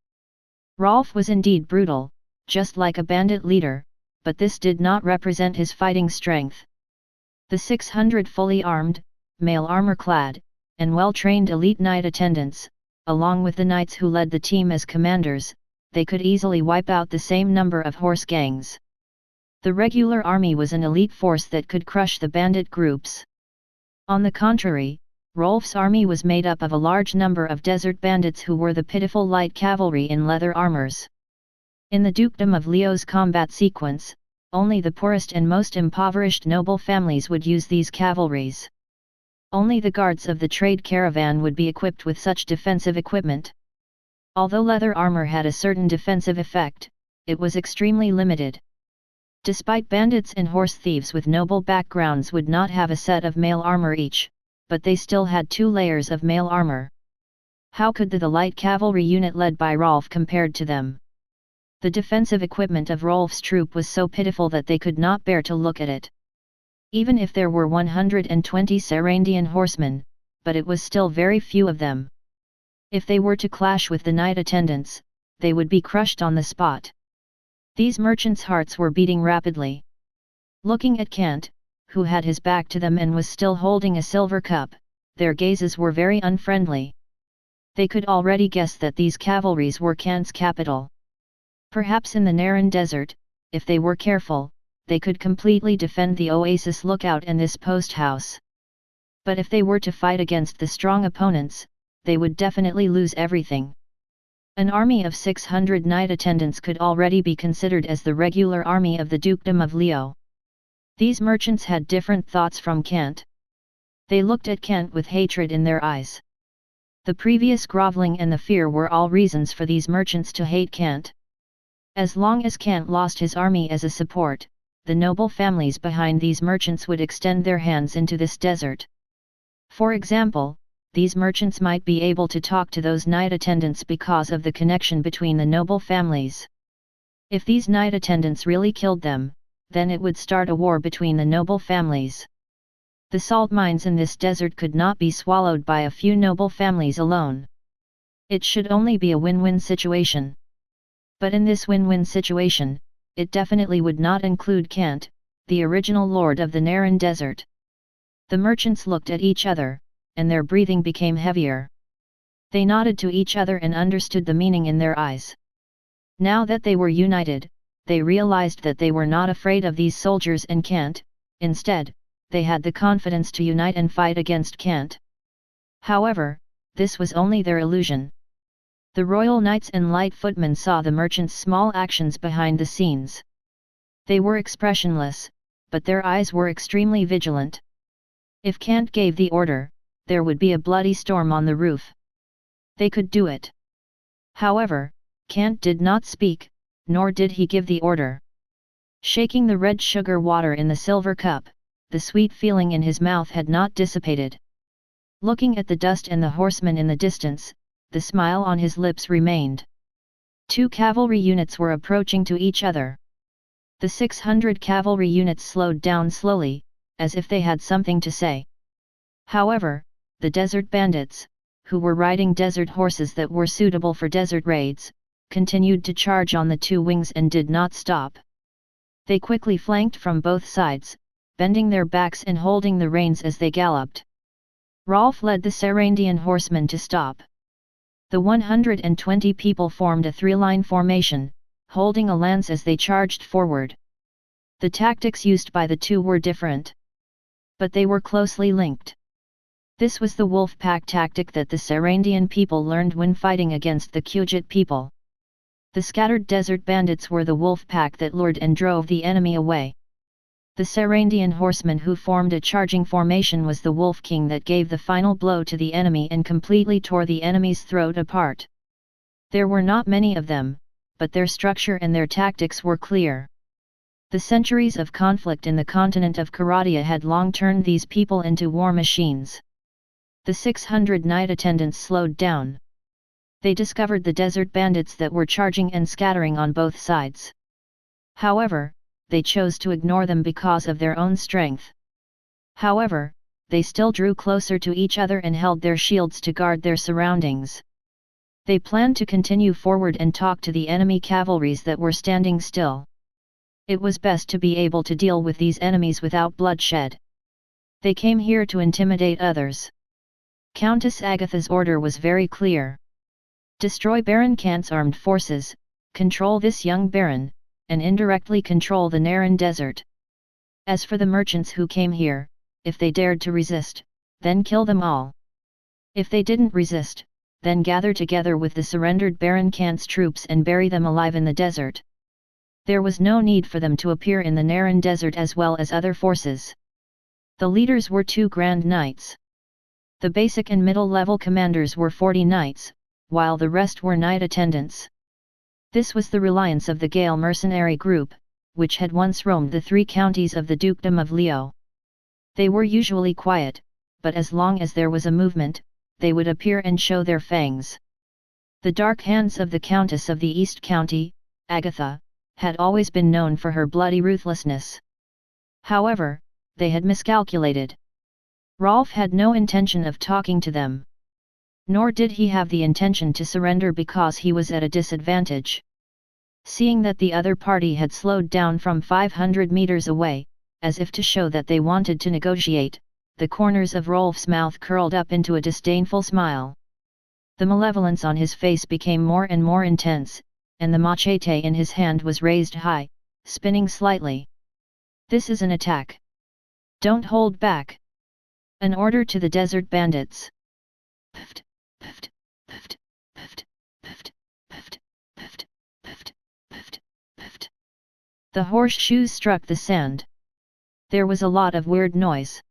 Rolf was indeed brutal, just like a bandit leader, but this did not represent his fighting strength. The 600 fully armed, male armor-clad, and well-trained elite knight attendants, along with the knights who led the team as commanders, they could easily wipe out the same number of horse gangs. The regular army was an elite force that could crush the bandit groups. On the contrary, Rolf's army was made up of a large number of desert bandits who were the pitiful light cavalry in leather armors. In the dukedom of Leo's combat sequence, only the poorest and most impoverished noble families would use these cavalries. Only the guards of the trade caravan would be equipped with such defensive equipment. Although leather armor had a certain defensive effect, it was extremely limited. Despite bandits and horse thieves with noble backgrounds would not have a set of mail armor each, but they still had 2 layers of mail armor. How could the light cavalry unit led by Rolf compared to them? The defensive equipment of Rolf's troop was so pitiful that they could not bear to look at it. Even if there were 120 Sarandian horsemen, but it was still very few of them. If they were to clash with the knight attendants, they would be crushed on the spot. These merchants' hearts were beating rapidly. Looking at Kant, who had his back to them and was still holding a silver cup, their gazes were very unfriendly. They could already guess that these cavalries were Kant's capital. Perhaps in the Naran desert, if they were careful, they could completely defend the Oasis lookout and this posthouse. But if they were to fight against the strong opponents, they would definitely lose everything. An army of 600 knight attendants could already be considered as the regular army of the dukedom of Leo. These merchants had different thoughts from Kant. They looked at Kant with hatred in their eyes. The previous groveling and the fear were all reasons for these merchants to hate Kant. As long as Kant lost his army as a support, the noble families behind these merchants would extend their hands into this desert. For example, these merchants might be able to talk to those knight attendants because of the connection between the noble families. If these knight attendants really killed them, then it would start a war between the noble families. The salt mines in this desert could not be swallowed by a few noble families alone. It should only be a win-win situation. But in this win-win situation, it definitely would not include Kant, the original lord of the Naran desert. The merchants looked at each other, and their breathing became heavier. They nodded to each other and understood the meaning in their eyes. Now that they were united, they realized that they were not afraid of these soldiers and Kant. Instead, they had the confidence to unite and fight against Kant. However, this was only their illusion. The royal knights and light footmen saw the merchants' small actions behind the scenes. They were expressionless, but their eyes were extremely vigilant. If Kant gave the order, there would be a bloody storm on the roof. They could do it. However, Kant did not speak, nor did he give the order. Shaking the red sugar water in the silver cup, the sweet feeling in his mouth had not dissipated. Looking at the dust and the horsemen in the distance, the smile on his lips remained. 2 cavalry units were approaching to each other. The 600 cavalry units slowed down slowly, as if they had something to say. However, the desert bandits, who were riding desert horses that were suitable for desert raids, continued to charge on the 2 wings and did not stop. They quickly flanked from both sides, bending their backs and holding the reins as they galloped. Rolf led the Sarandian horsemen to stop. The 120 people formed a 3-line formation, holding a lance as they charged forward. The tactics used by the 2 were different, but they were closely linked. This was the wolf pack tactic that the Sarandian people learned when fighting against the Kujit people. The scattered desert bandits were the wolf pack that lured and drove the enemy away. The Sarandian horseman who formed a charging formation was the wolf king that gave the final blow to the enemy and completely tore the enemy's throat apart. There were not many of them, but their structure and their tactics were clear. The centuries of conflict in the continent of Karadia had long turned these people into war machines. The 600 knight attendants slowed down. They discovered the desert bandits that were charging and scattering on both sides. However, they chose to ignore them because of their own strength. However, they still drew closer to each other and held their shields to guard their surroundings. They planned to continue forward and talk to the enemy cavalries that were standing still. It was best to be able to deal with these enemies without bloodshed. They came here to intimidate others. Countess Agatha's order was very clear. Destroy Baron Kant's armed forces, control this young baron, and indirectly control the Naran desert. As for the merchants who came here, if they dared to resist, then kill them all. If they didn't resist, then gather together with the surrendered Baron Kant's troops and bury them alive in the desert. There was no need for them to appear in the Naran desert as well as other forces. The leaders were 2 Grand Knights. The basic and middle-level commanders were 40 knights, while the rest were knight attendants. This was the reliance of the Gael mercenary group, which had once roamed the 3 counties of the Dukedom of Leo. They were usually quiet, but as long as there was a movement, they would appear and show their fangs. The dark hands of the Countess of the East County, Agatha, had always been known for her bloody ruthlessness. However, they had miscalculated. Rolf had no intention of talking to them. Nor did he have the intention to surrender because he was at a disadvantage. Seeing that the other party had slowed down from 500 meters away, as if to show that they wanted to negotiate, the corners of Rolf's mouth curled up into a disdainful smile. The malevolence on his face became more and more intense, and the machete in his hand was raised high, spinning slightly. This is an attack. Don't hold back. An order to the desert bandits. Pift, pift, pift, pift, pift, pift, pift, pift, pift, pift. The horseshoes struck the sand. There was a lot of weird noise.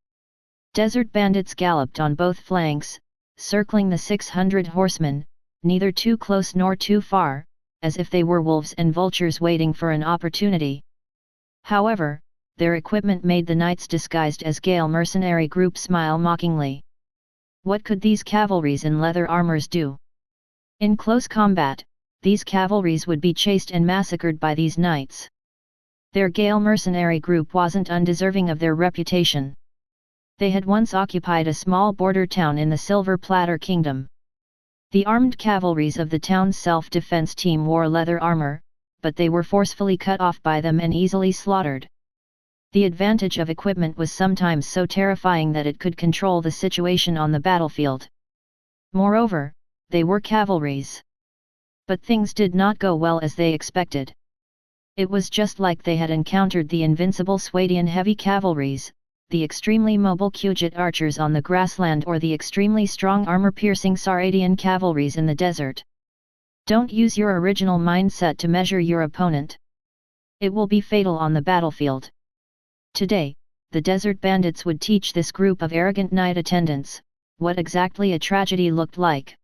Desert bandits galloped on both flanks, circling the 600 horsemen, neither too close nor too far, as if they were wolves and vultures waiting for an opportunity. However, their equipment made the knights disguised as Gael mercenary group smile mockingly. What could these cavalries in leather armors do? In close combat, these cavalries would be chased and massacred by these knights. Their Gael mercenary group wasn't undeserving of their reputation. They had once occupied a small border town in the Silver Platter Kingdom. The armed cavalries of the town's self-defense team wore leather armor, but they were forcefully cut off by them and easily slaughtered. The advantage of equipment was sometimes so terrifying that it could control the situation on the battlefield. Moreover, they were cavalries. But things did not go well as they expected. It was just like they had encountered the invincible Swadian heavy cavalries, the extremely mobile Kujit archers on the grassland or the extremely strong armor-piercing Saradian cavalries in the desert. Don't use your original mindset to measure your opponent. It will be fatal on the battlefield. Today, the desert bandits would teach this group of arrogant knight attendants what exactly a tragedy looked like.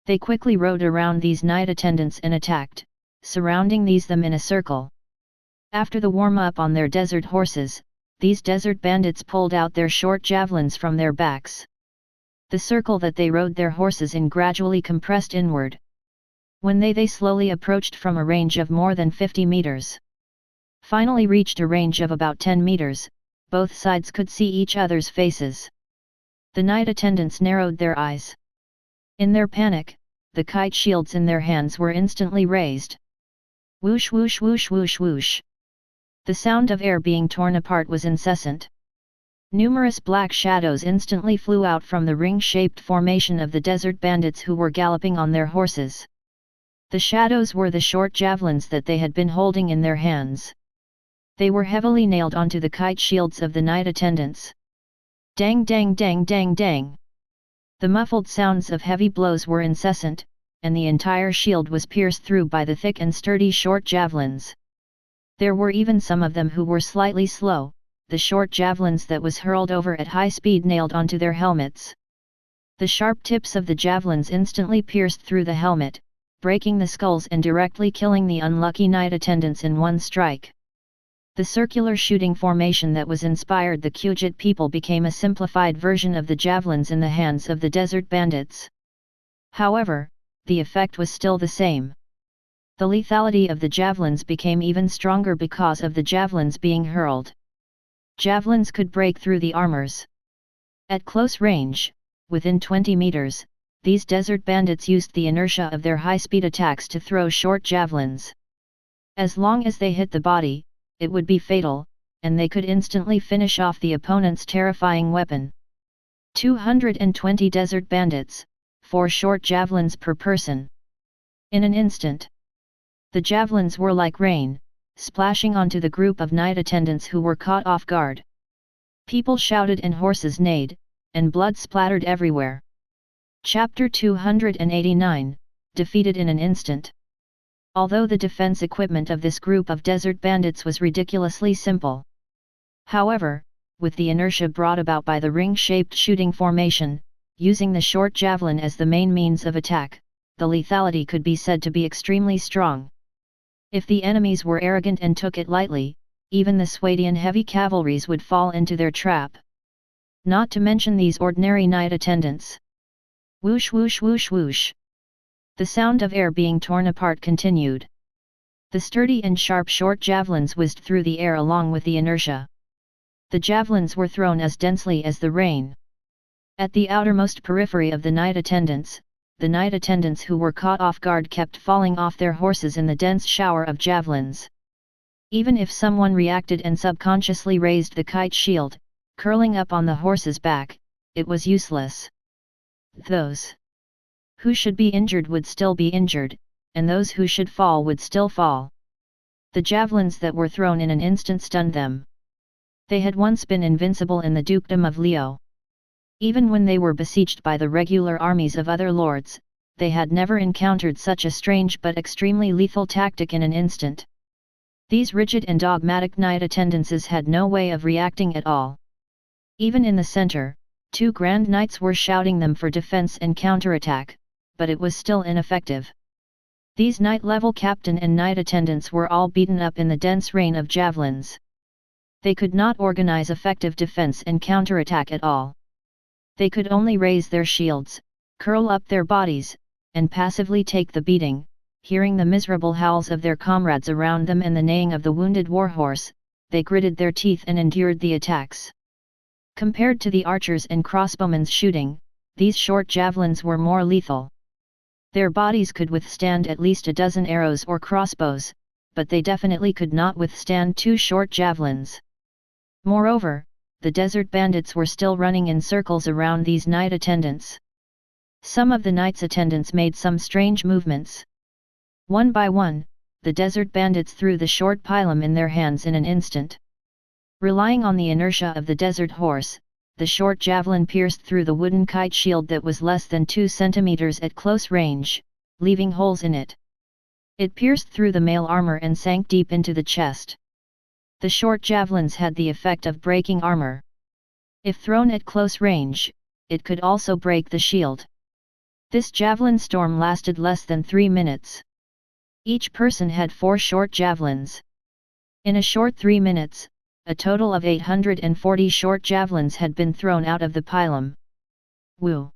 They quickly rode around these knight attendants and attacked, surrounding them in a circle. After the warm-up on their desert horses, these desert bandits pulled out their short javelins from their backs. The circle that they rode their horses in gradually compressed inward. When they slowly approached from a range of more than 50 meters. Finally reached a range of about 10 meters, both sides could see each other's faces. The knight attendants narrowed their eyes. In their panic, the kite shields in their hands were instantly raised. Whoosh whoosh whoosh whoosh whoosh. The sound of air being torn apart was incessant. Numerous black shadows instantly flew out from the ring-shaped formation of the desert bandits who were galloping on their horses. The shadows were the short javelins that they had been holding in their hands. They were heavily nailed onto the kite shields of the knight attendants. Dang dang dang dang dang. The muffled sounds of heavy blows were incessant, and the entire shield was pierced through by the thick and sturdy short javelins. There were even some of them who were slightly slow, the short javelins that was hurled over at high speed nailed onto their helmets. The sharp tips of the javelins instantly pierced through the helmet, breaking the skulls and directly killing the unlucky knight attendants in one strike. The circular shooting formation that was inspired the Kujit people became a simplified version of the javelins in the hands of the desert bandits. However, the effect was still the same. The lethality of the javelins became even stronger because of the javelins being hurled. Javelins could break through the armors. At close range, within 20 meters, these desert bandits used the inertia of their high-speed attacks to throw short javelins. As long as they hit the body, it would be fatal, and they could instantly finish off the opponent's terrifying weapon. 220 desert bandits, 4 short javelins per person. In an instant. The javelins were like rain, splashing onto the group of knight attendants who were caught off guard. People shouted and horses neighed, and blood splattered everywhere. Chapter 289, Defeated in an Instant. Although the defense equipment of this group of desert bandits was ridiculously simple. However, with the inertia brought about by the ring-shaped shooting formation, using the short javelin as the main means of attack, the lethality could be said to be extremely strong. If the enemies were arrogant and took it lightly, even the Swadian heavy cavalries would fall into their trap. Not to mention these ordinary knight attendants. Whoosh whoosh whoosh whoosh. The sound of air being torn apart continued. The sturdy and sharp short javelins whizzed through the air along with the inertia. The javelins were thrown as densely as the rain. At the outermost periphery of the knight attendants who were caught off guard kept falling off their horses in the dense shower of javelins. Even if someone reacted and subconsciously raised the kite shield, curling up on the horse's back, it was useless. Those who should be injured would still be injured, and those who should fall would still fall. The javelins that were thrown in an instant stunned them. They had once been invincible in the dukedom of Leo. Even when they were besieged by the regular armies of other lords, they had never encountered such a strange but extremely lethal tactic in an instant. These rigid and dogmatic knight attendances had no way of reacting at all. Even in the center, two grand knights were shouting them for defense and counterattack, but it was still ineffective. These knight-level captain and knight attendants were all beaten up in the dense rain of javelins. They could not organize effective defense and counterattack at all. They could only raise their shields, curl up their bodies, and passively take the beating, hearing the miserable howls of their comrades around them and the neighing of the wounded warhorse. They gritted their teeth and endured the attacks. Compared to the archers and crossbowmen's shooting, these short javelins were more lethal. Their bodies could withstand at least a dozen arrows or crossbows, but they definitely could not withstand two short javelins. Moreover, the desert bandits were still running in circles around these knight attendants. Some of the knights' attendants made some strange movements. One by one, the desert bandits threw the short pilum in their hands in an instant. Relying on the inertia of the desert horse, the short javelin pierced through the wooden kite shield that was less than 2 centimeters at close range, leaving holes in it. It pierced through the mail armor and sank deep into the chest. The short javelins had the effect of breaking armor. If thrown at close range, it could also break the shield. This javelin storm lasted less than 3 minutes. Each person had 4 short javelins. In a short 3 minutes, a total of 840 short javelins had been thrown out of the pilum. Woo!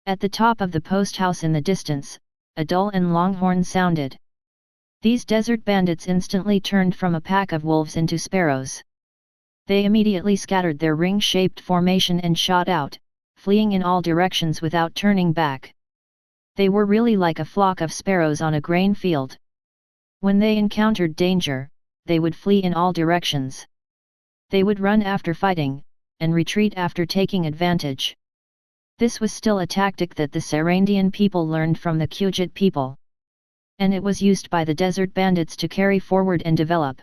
At the top of the posthouse in the distance, a dull and long horn sounded. These desert bandits instantly turned from a pack of wolves into sparrows. They immediately scattered their ring-shaped formation and shot out, fleeing in all directions without turning back. They were really like a flock of sparrows on a grain field. When they encountered danger, they would flee in all directions. They would run after fighting, and retreat after taking advantage. This was still a tactic that the Sarandian people learned from the Kujit people. And it was used by the desert bandits to carry forward and develop.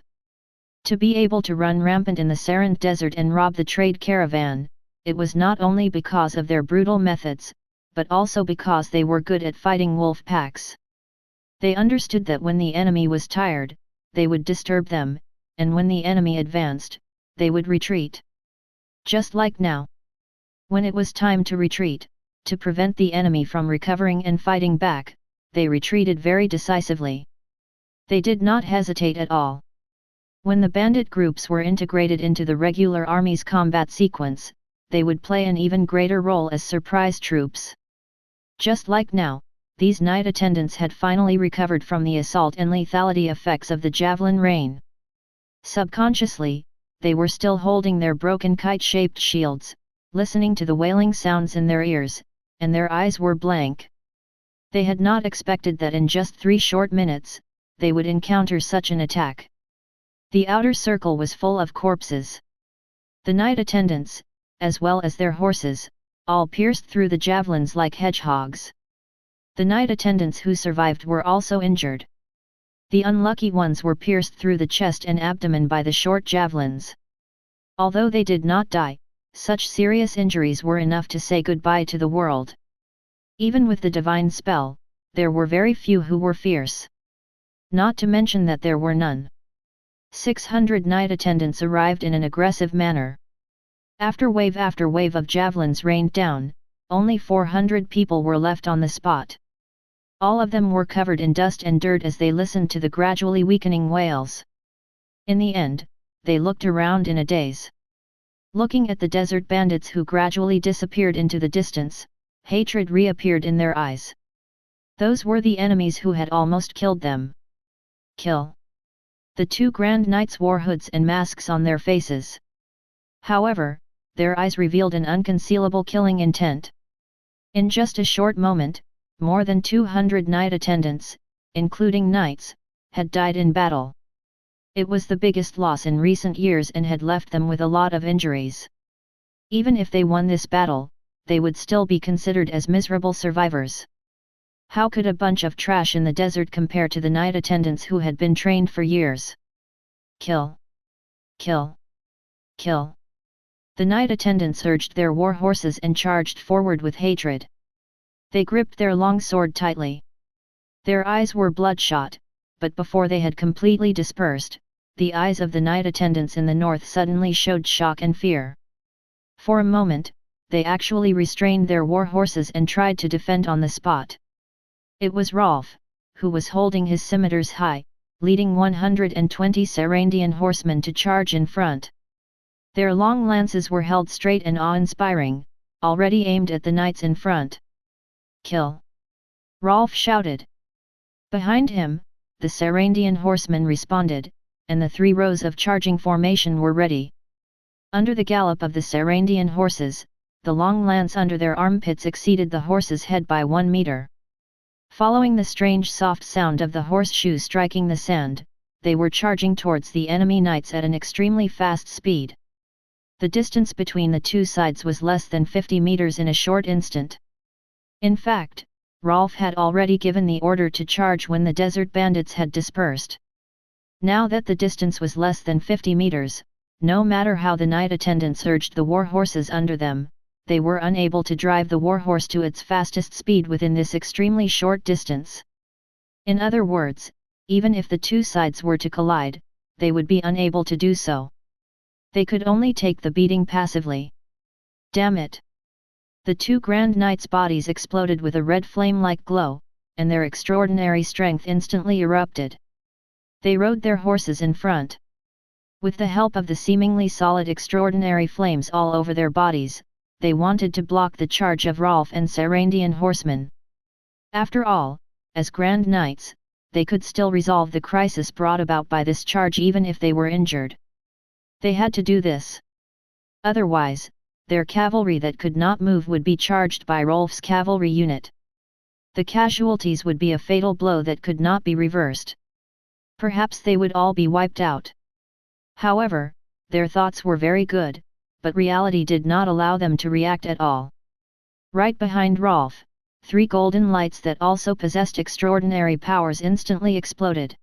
To be able to run rampant in the Sarand desert and rob the trade caravan, it was not only because of their brutal methods, but also because they were good at fighting wolf packs. They understood that when the enemy was tired, they would disturb them, and when the enemy advanced, they would retreat. Just like now. When it was time to retreat, to prevent the enemy from recovering and fighting back, they retreated very decisively. They did not hesitate at all. When the bandit groups were integrated into the regular army's combat sequence, they would play an even greater role as surprise troops. Just like now, these knight attendants had finally recovered from the assault and lethality effects of the javelin rain. Subconsciously, they were still holding their broken kite-shaped shields, listening to the wailing sounds in their ears, and their eyes were blank. They had not expected that in just 3 short minutes, they would encounter such an attack. The outer circle was full of corpses. The knight attendants, as well as their horses, all pierced through the javelins like hedgehogs. The knight attendants who survived were also injured. The unlucky ones were pierced through the chest and abdomen by the short javelins. Although they did not die, such serious injuries were enough to say goodbye to the world. Even with the divine spell, there were very few who were fierce. Not to mention that there were none. 600 knight attendants arrived in an aggressive manner. After wave of javelins rained down, only 400 people were left on the spot. All of them were covered in dust and dirt as they listened to the gradually weakening wails. In the end, they looked around in a daze. Looking at the desert bandits who gradually disappeared into the distance, hatred reappeared in their eyes. Those were the enemies who had almost killed them. Kill. The two grand knights wore hoods and masks on their faces. However, their eyes revealed an unconcealable killing intent. In just a short moment, more than 200 knight attendants, including knights, had died in battle. It was the biggest loss in recent years and had left them with a lot of injuries. Even if they won this battle, they would still be considered as miserable survivors. How could a bunch of trash in the desert compare to the knight attendants who had been trained for years? Kill! Kill! Kill! The knight attendants urged their war horses and charged forward with hatred. They gripped their long sword tightly. Their eyes were bloodshot, but before they had completely dispersed, the eyes of the knight attendants in the north suddenly showed shock and fear. For a moment, they actually restrained their war horses and tried to defend on the spot. It was Rolf, who was holding his scimitars high, leading 120 Sarandian horsemen to charge in front. Their long lances were held straight and awe-inspiring, already aimed at the knights in front. Kill! Rolf shouted. Behind him, the Sarandian horsemen responded, and the 3 rows of charging formation were ready. Under the gallop of the Sarandian horses, the long lance under their armpits exceeded the horse's head by 1 meter. Following the strange soft sound of the horseshoe striking the sand, they were charging towards the enemy knights at an extremely fast speed. The distance between the two sides was less than 50 meters in a short instant. In fact, Rolf had already given the order to charge when the desert bandits had dispersed. Now that the distance was less than 50 meters, no matter how the knight attendants urged the war horses under them, they were unable to drive the war horse to its fastest speed within this extremely short distance. In other words, even if the two sides were to collide, they would be unable to do so. They could only take the beating passively. Damn it! The 2 grand knights' bodies exploded with a red flame-like glow, and their extraordinary strength instantly erupted. They rode their horses in front. With the help of the seemingly solid extraordinary flames all over their bodies, they wanted to block the charge of Rolf and Sarandian horsemen. After all, as grand knights, they could still resolve the crisis brought about by this charge even if they were injured. They had to do this. Otherwise, their cavalry that could not move would be charged by Rolf's cavalry unit. The casualties would be a fatal blow that could not be reversed. Perhaps they would all be wiped out. However, their thoughts were very good, but reality did not allow them to react at all. Right behind Rolf, 3 golden lights that also possessed extraordinary powers instantly exploded.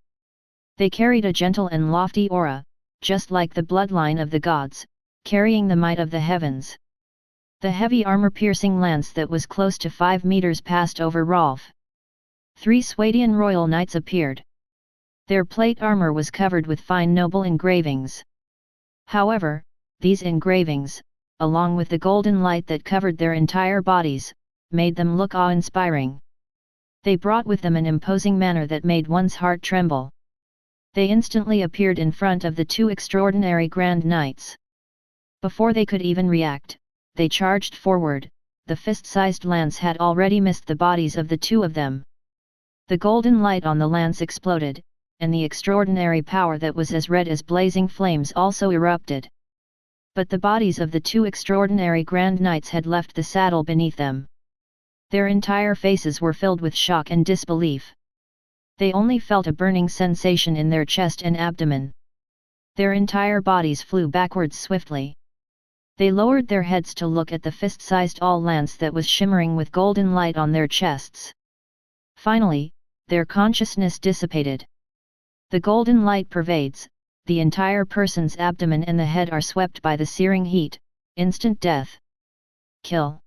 They carried a gentle and lofty aura, just like the bloodline of the gods, carrying the might of the heavens. The heavy armor-piercing lance that was close to 5 meters passed over Rolf. 3 Swadian royal knights appeared. Their plate armor was covered with fine noble engravings. However, these engravings, along with the golden light that covered their entire bodies, made them look awe-inspiring. They brought with them an imposing manner that made one's heart tremble. They instantly appeared in front of the 2 extraordinary grand knights. Before they could even react, they charged forward. The fist-sized lance had already missed the bodies of the 2 of them. The golden light on the lance exploded, and the extraordinary power that was as red as blazing flames also erupted. But the bodies of the 2 extraordinary grand knights had left the saddle beneath them. Their entire faces were filled with shock and disbelief. They only felt a burning sensation in their chest and abdomen. Their entire bodies flew backwards swiftly. They lowered their heads to look at the fist-sized lance that was shimmering with golden light on their chests. Finally, their consciousness dissipated. The golden light pervades, the entire person's abdomen and the head are swept by the searing heat, instant death. Kill!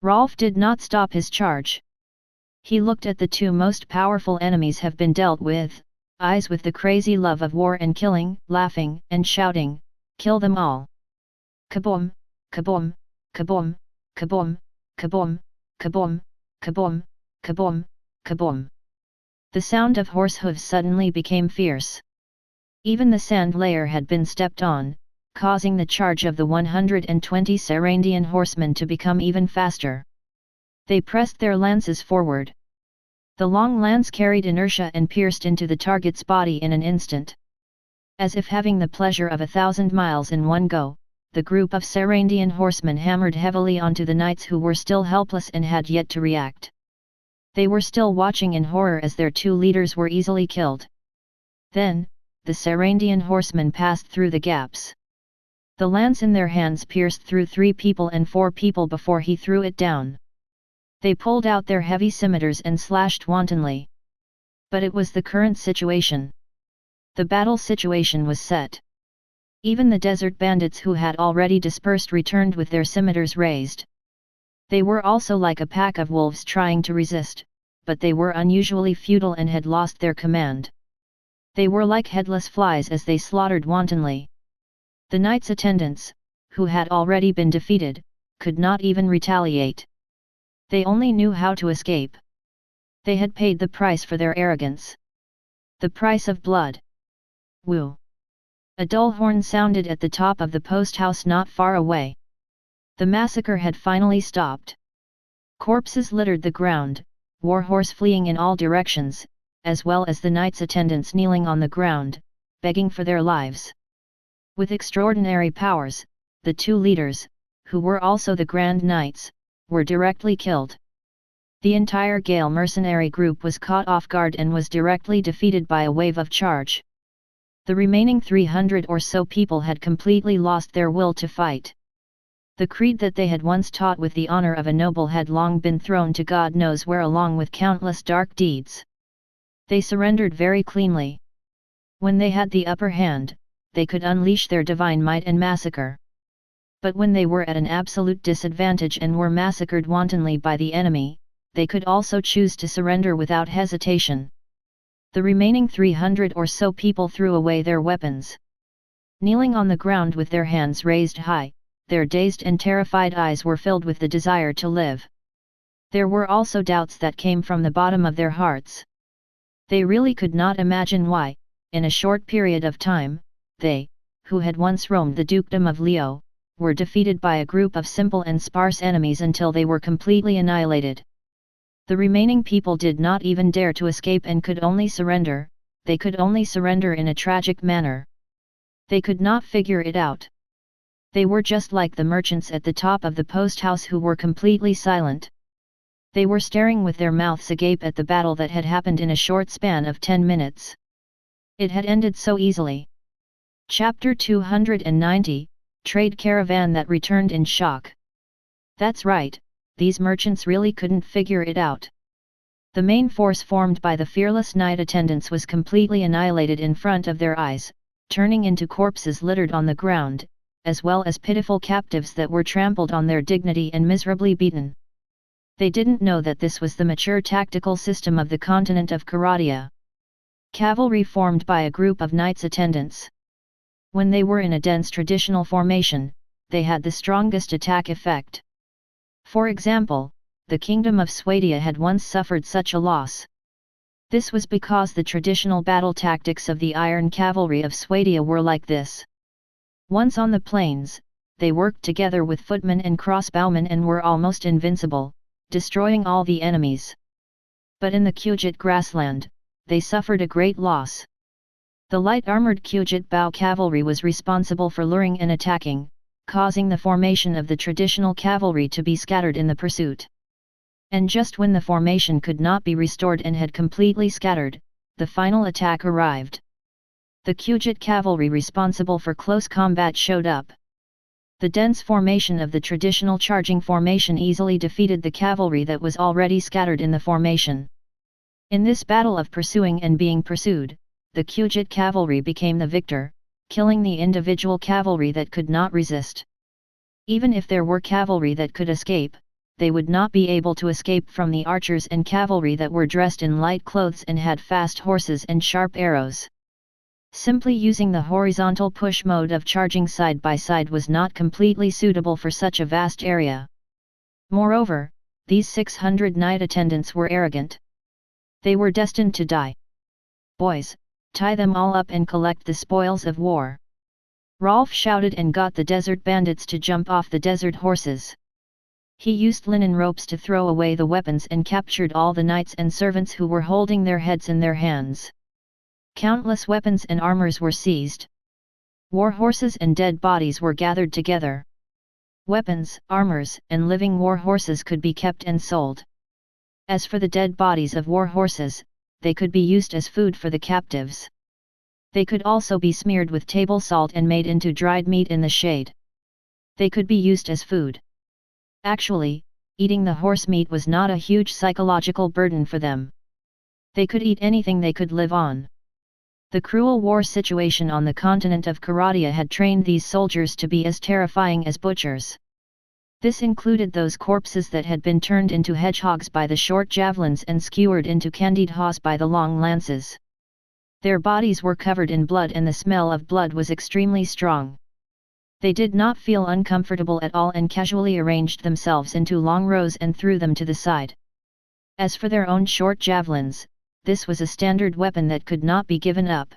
Rolf did not stop his charge. He looked at the two most powerful enemies have been dealt with, eyes with the crazy love of war and killing, laughing and shouting, "Kill them all!" Kaboom, kaboom, kaboom, kaboom, kaboom, kaboom, kaboom, kaboom, kaboom. The sound of horse hooves suddenly became fierce. Even the sand layer had been stepped on, causing the charge of the 120 Sarandian horsemen to become even faster. They pressed their lances forward. The long lance carried inertia and pierced into the target's body in an instant. As if having the pleasure of 1,000 miles in one go, the group of Sarandian horsemen hammered heavily onto the knights who were still helpless and had yet to react. They were still watching in horror as their two leaders were easily killed. Then, the Sarandian horsemen passed through the gaps. The lance in their hands pierced through 3 people and 4 people before he threw it down. They pulled out their heavy scimitars and slashed wantonly. But it was the current situation. The battle situation was set. Even the desert bandits who had already dispersed returned with their scimitars raised. They were also like a pack of wolves trying to resist, but they were unusually futile and had lost their command. They were like headless flies as they slaughtered wantonly. The knights' attendants, who had already been defeated, could not even retaliate. They only knew how to escape. They had paid the price for their arrogance. The price of blood. Woo! A dull horn sounded at the top of the posthouse not far away. The massacre had finally stopped. Corpses littered the ground, warhorse fleeing in all directions, as well as the knights' attendants kneeling on the ground, begging for their lives. With extraordinary powers, the two leaders, who were also the Grand Knights, were directly killed. The entire Gale mercenary group was caught off guard and was directly defeated by a wave of charge. The remaining 300 or so people had completely lost their will to fight. The creed that they had once taught with the honor of a noble had long been thrown to God knows where along with countless dark deeds. They surrendered very cleanly. When they had the upper hand, they could unleash their divine might and massacre. But when they were at an absolute disadvantage and were massacred wantonly by the enemy, they could also choose to surrender without hesitation. The remaining 300 or so people threw away their weapons. Kneeling on the ground with their hands raised high, their dazed and terrified eyes were filled with the desire to live. There were also doubts that came from the bottom of their hearts. They really could not imagine why, in a short period of time, they, who had once roamed the dukedom of Leo, were defeated by a group of simple and sparse enemies until they were completely annihilated. The remaining people did not even dare to escape and could only surrender. They could only surrender in a tragic manner. They could not figure it out. They were just like the merchants at the top of the posthouse who were completely silent. They were staring with their mouths agape at the battle that had happened in a short span of 10 minutes. It had ended so easily. Chapter 290, Trade Caravan that returned in shock. That's right. These merchants really couldn't figure it out. The main force formed by the fearless knight attendants was completely annihilated in front of their eyes, turning into corpses littered on the ground, as well as pitiful captives that were trampled on their dignity and miserably beaten. They didn't know that this was the mature tactical system of the continent of Caradia. Cavalry formed by a group of knights attendants. When they were in a dense traditional formation, they had the strongest attack effect. For example, the kingdom of Swadia had once suffered such a loss. This was because the traditional battle tactics of the iron cavalry of Swadia were like this. Once on the plains, they worked together with footmen and crossbowmen and were almost invincible, destroying all the enemies. But in the Kujit grassland, they suffered a great loss. The light-armored Kujit bow cavalry was responsible for luring and attacking, causing the formation of the traditional cavalry to be scattered in the pursuit. And just when the formation could not be restored and had completely scattered, the final attack arrived. The Kujit cavalry responsible for close combat showed up. The dense formation of the traditional charging formation easily defeated the cavalry that was already scattered in the formation. In this battle of pursuing and being pursued, the Kujit cavalry became the victor, killing the individual cavalry that could not resist. Even if there were cavalry that could escape, they would not be able to escape from the archers and cavalry that were dressed in light clothes and had fast horses and sharp arrows. Simply using the horizontal push mode of charging side by side was not completely suitable for such a vast area. Moreover, these 600 knight attendants were arrogant. They were destined to die. "Boys, tie them all up and collect the spoils of war." Rolf shouted and got the desert bandits to jump off the desert horses. He used linen ropes to throw away the weapons and captured all the knights and servants who were holding their heads in their hands. Countless weapons and armors were seized. War horses and dead bodies were gathered together. Weapons, armors, and living war horses could be kept and sold. As for the dead bodies of war horses, they could be used as food for the captives. They could also be smeared with table salt and made into dried meat in the shade. They could be used as food. Actually, eating the horse meat was not a huge psychological burden for them. They could eat anything they could live on. The cruel war situation on the continent of Karadia had trained these soldiers to be as terrifying as butchers. This included those corpses that had been turned into hedgehogs by the short javelins and skewered into candied haws by the long lances. Their bodies were covered in blood and the smell of blood was extremely strong. They did not feel uncomfortable at all and casually arranged themselves into long rows and threw them to the side. As for their own short javelins, this was a standard weapon that could not be given up.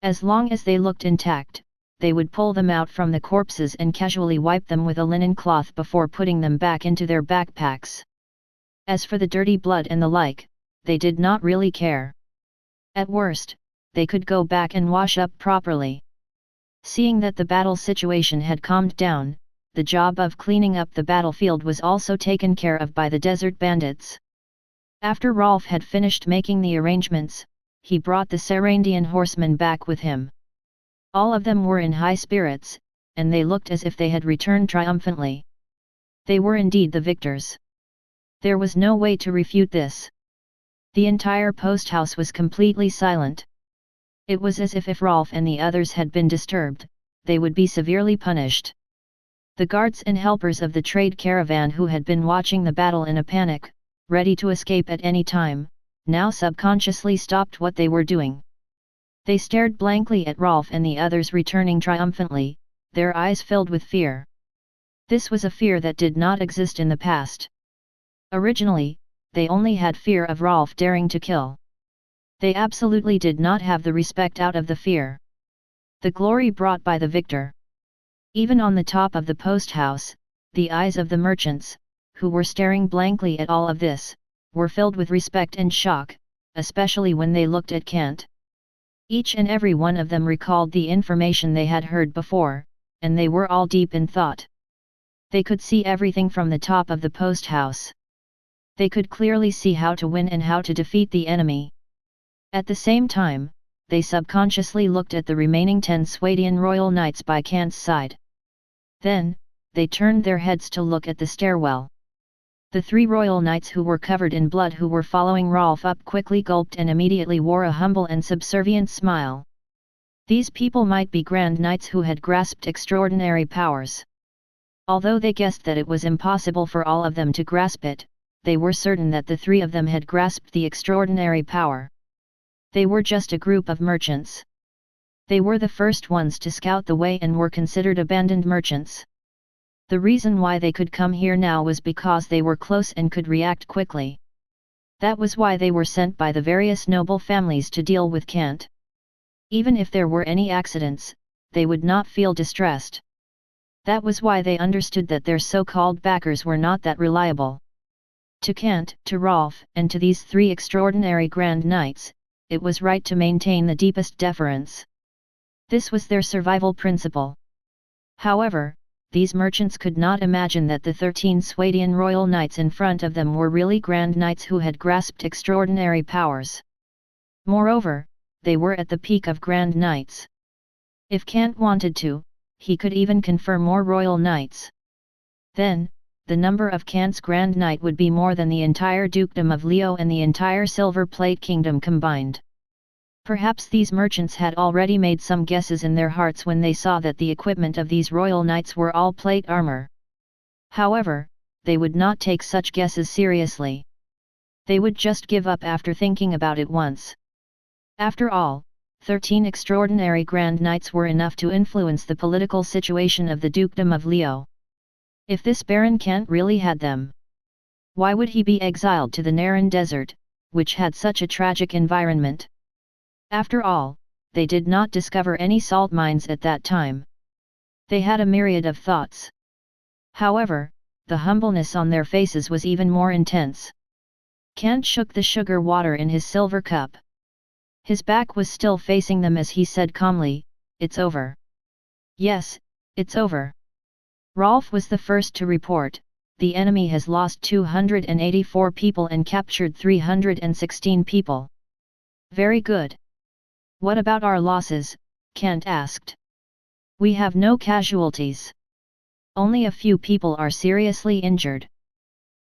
As long as they looked intact, they would pull them out from the corpses and casually wipe them with a linen cloth before putting them back into their backpacks. As for the dirty blood and the like, they did not really care. At worst, they could go back and wash up properly. Seeing that the battle situation had calmed down, the job of cleaning up the battlefield was also taken care of by the desert bandits. After Rolf had finished making the arrangements, he brought the Sarandian horsemen back with him. All of them were in high spirits, and they looked as if they had returned triumphantly. They were indeed the victors. There was no way to refute this. The entire posthouse was completely silent. It was as if Rolf and the others had been disturbed, they would be severely punished. The guards and helpers of the trade caravan who had been watching the battle in a panic, ready to escape at any time, now subconsciously stopped what they were doing. They stared blankly at Rolf and the others returning triumphantly, their eyes filled with fear. This was a fear that did not exist in the past. Originally, they only had fear of Rolf daring to kill. They absolutely did not have the respect out of the fear. The glory brought by the victor. Even on the top of the posthouse, the eyes of the merchants, who were staring blankly at all of this, were filled with respect and shock, especially when they looked at Kant. Each and every one of them recalled the information they had heard before, and they were all deep in thought. They could see everything from the top of the posthouse. They could clearly see how to win and how to defeat the enemy. At the same time, they subconsciously looked at the remaining 10 Swadian royal knights by Kant's side. Then, they turned their heads to look at the stairwell. The 3 royal knights who were covered in blood who were following Rolf up quickly gulped and immediately wore a humble and subservient smile. These people might be grand knights who had grasped extraordinary powers. Although they guessed that it was impossible for all of them to grasp it, they were certain that the 3 of them had grasped the extraordinary power. They were just a group of merchants. They were the first ones to scout the way and were considered abandoned merchants. The reason why they could come here now was because they were close and could react quickly. That was why they were sent by the various noble families to deal with Kant. Even if there were any accidents, they would not feel distressed. That was why they understood that their so-called backers were not that reliable. To Kant, to Rolf, and to these 3 extraordinary grand knights, it was right to maintain the deepest deference. This was their survival principle. However, these merchants could not imagine that the 13 Swadian royal knights in front of them were really grand knights who had grasped extraordinary powers. Moreover, they were at the peak of grand knights. If Kant wanted to, he could even confer more royal knights. Then, the number of Kant's grand knight would be more than the entire dukedom of Leo and the entire Silver Plate Kingdom combined. Perhaps these merchants had already made some guesses in their hearts when they saw that the equipment of these royal knights were all plate armor. However, they would not take such guesses seriously. They would just give up after thinking about it once. After all, 13 extraordinary Grand Knights were enough to influence the political situation of the Dukedom of Leo. If this Baron Kant really had them, why would he be exiled to the Naran Desert, which had such a tragic environment? After all, they did not discover any salt mines at that time. They had a myriad of thoughts. However, the humbleness on their faces was even more intense. Kant shook the sugar water in his silver cup. His back was still facing them as he said calmly, "It's over." "Yes, it's over." Rolf was the first to report, "The enemy has lost 284 people and captured 316 people." "Very good. What about our losses?" Kant asked. "We have no casualties. Only a few people are seriously injured.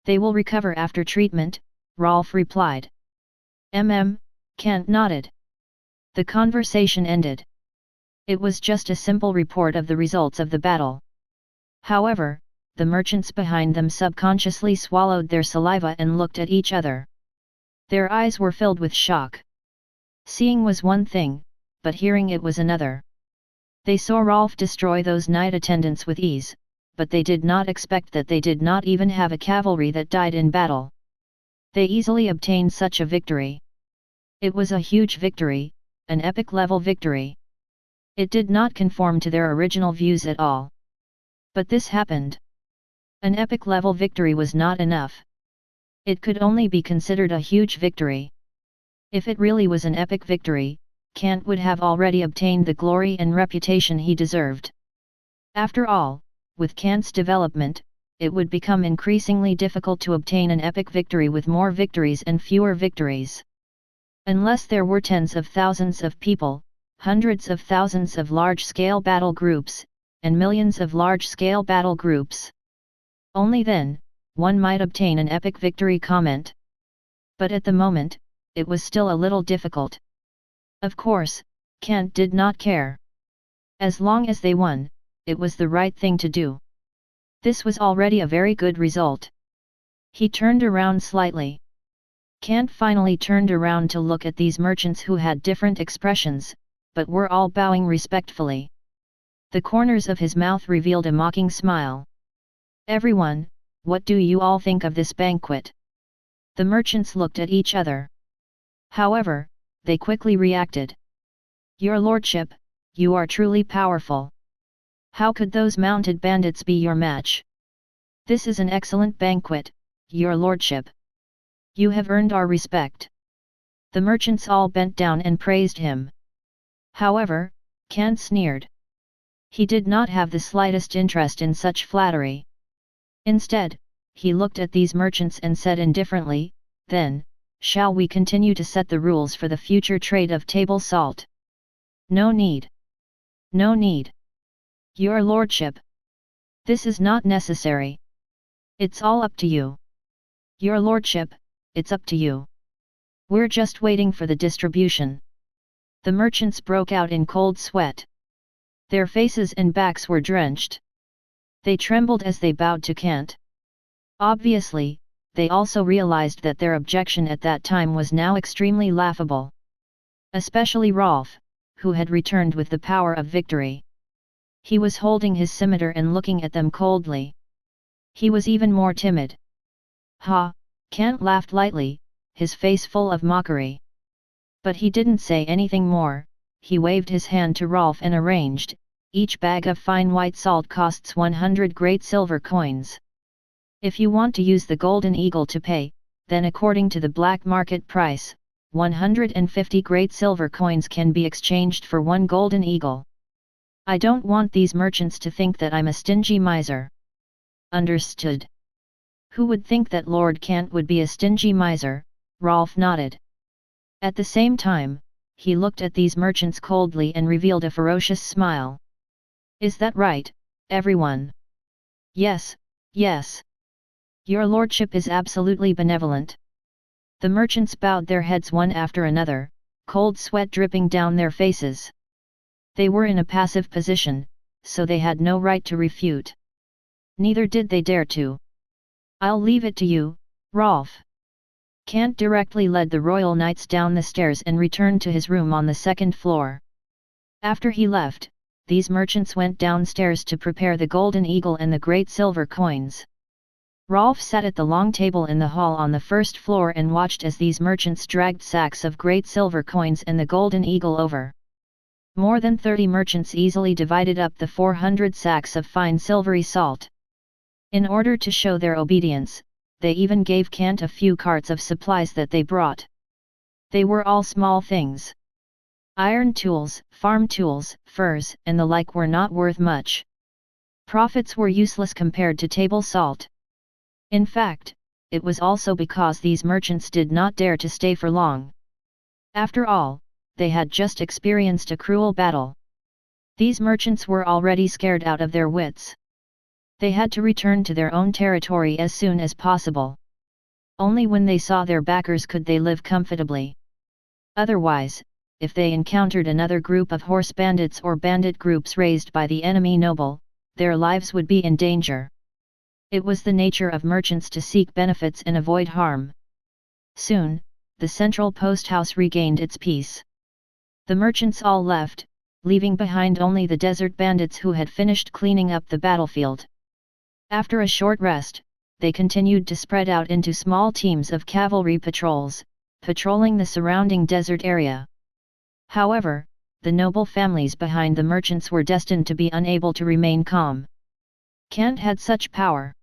They will recover after treatment," Rolf replied. Kant nodded. The conversation ended. It was just a simple report of the results of the battle. However, the merchants behind them subconsciously swallowed their saliva and looked at each other. Their eyes were filled with shock. Seeing was one thing, but hearing it was another. They saw Rolf destroy those night attendants with ease, but they did not expect that they did not even have a cavalry that died in battle. They easily obtained such a victory. It was a huge victory, an epic-level victory. It did not conform to their original views at all. But this happened. An epic-level victory was not enough. It could only be considered a huge victory. If it really was an epic victory, Kant would have already obtained the glory and reputation he deserved. After all, with Kant's development, it would become increasingly difficult to obtain an epic victory with more victories and fewer victories. Unless there were tens of thousands of people, hundreds of thousands of large-scale battle groups, and millions of large-scale battle groups. Only then, one might obtain an epic victory comment. But at the moment, it was still a little difficult. Of course, Kant did not care. As long as they won, it was the right thing to do. This was already a very good result. He turned around slightly. Kant finally turned around to look at these merchants who had different expressions, but were all bowing respectfully. The corners of his mouth revealed a mocking smile. "Everyone, what do you all think of this banquet?" The merchants looked at each other. However, they quickly reacted. "Your lordship, you are truly powerful. How could those mounted bandits be your match? This is an excellent banquet, your lordship. You have earned our respect." The merchants all bent down and praised him. However, Kant sneered. He did not have the slightest interest in such flattery. Instead, he looked at these merchants and said indifferently, "Then, shall we continue to set the rules for the future trade of table salt?" "No need. No need. Your lordship. This is not necessary. It's all up to you. Your lordship, it's up to you. We're just waiting for the distribution." The merchants broke out in cold sweat. Their faces and backs were drenched. They trembled as they bowed to Kant. Obviously, they also realized that their objection at that time was now extremely laughable. Especially Rolf, who had returned with the power of victory. He was holding his scimitar and looking at them coldly. He was even more timid. "Ha!" Kant laughed lightly, his face full of mockery. But he didn't say anything more. He waved his hand to Rolf and arranged, "Each bag of fine white salt costs 100 great silver coins. If you want to use the golden eagle to pay, then according to the black market price, 150 great silver coins can be exchanged for one golden eagle. I don't want these merchants to think that I'm a stingy miser." "Understood." "Who would think that Lord Kant would be a stingy miser?" Rolf nodded. At the same time, he looked at these merchants coldly and revealed a ferocious smile. "Is that right, everyone?" "Yes, yes. Your lordship is absolutely benevolent." The merchants bowed their heads one after another, cold sweat dripping down their faces. They were in a passive position, so they had no right to refute. Neither did they dare to. I'll leave it to you, Rolf. Kant directly led the royal knights down the stairs and returned to his room on the second floor. After he left, these merchants went downstairs to prepare the golden eagle and the great silver coins. Rolf sat at the long table in the hall on the first floor and watched as these merchants dragged sacks of great silver coins and the golden eagle over. More than 30 merchants easily divided up the 400 sacks of fine silvery salt. In order to show their obedience, they even gave Kant a few carts of supplies that they brought. They were all small things. Iron tools, farm tools, furs, and the like were not worth much. Profits were useless compared to table salt. In fact, it was also because these merchants did not dare to stay for long. After all, they had just experienced a cruel battle. These merchants were already scared out of their wits. They had to return to their own territory as soon as possible. Only when they saw their backers could they live comfortably. Otherwise, if they encountered another group of horse bandits or bandit groups raised by the enemy noble, their lives would be in danger. It was the nature of merchants to seek benefits and avoid harm. Soon, the central posthouse regained its peace. The merchants all left, leaving behind only the desert bandits who had finished cleaning up the battlefield. After a short rest, they continued to spread out into small teams of cavalry patrols, patrolling the surrounding desert area. However, the noble families behind the merchants were destined to be unable to remain calm. Kant had such power.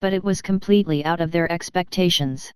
But it was completely out of their expectations.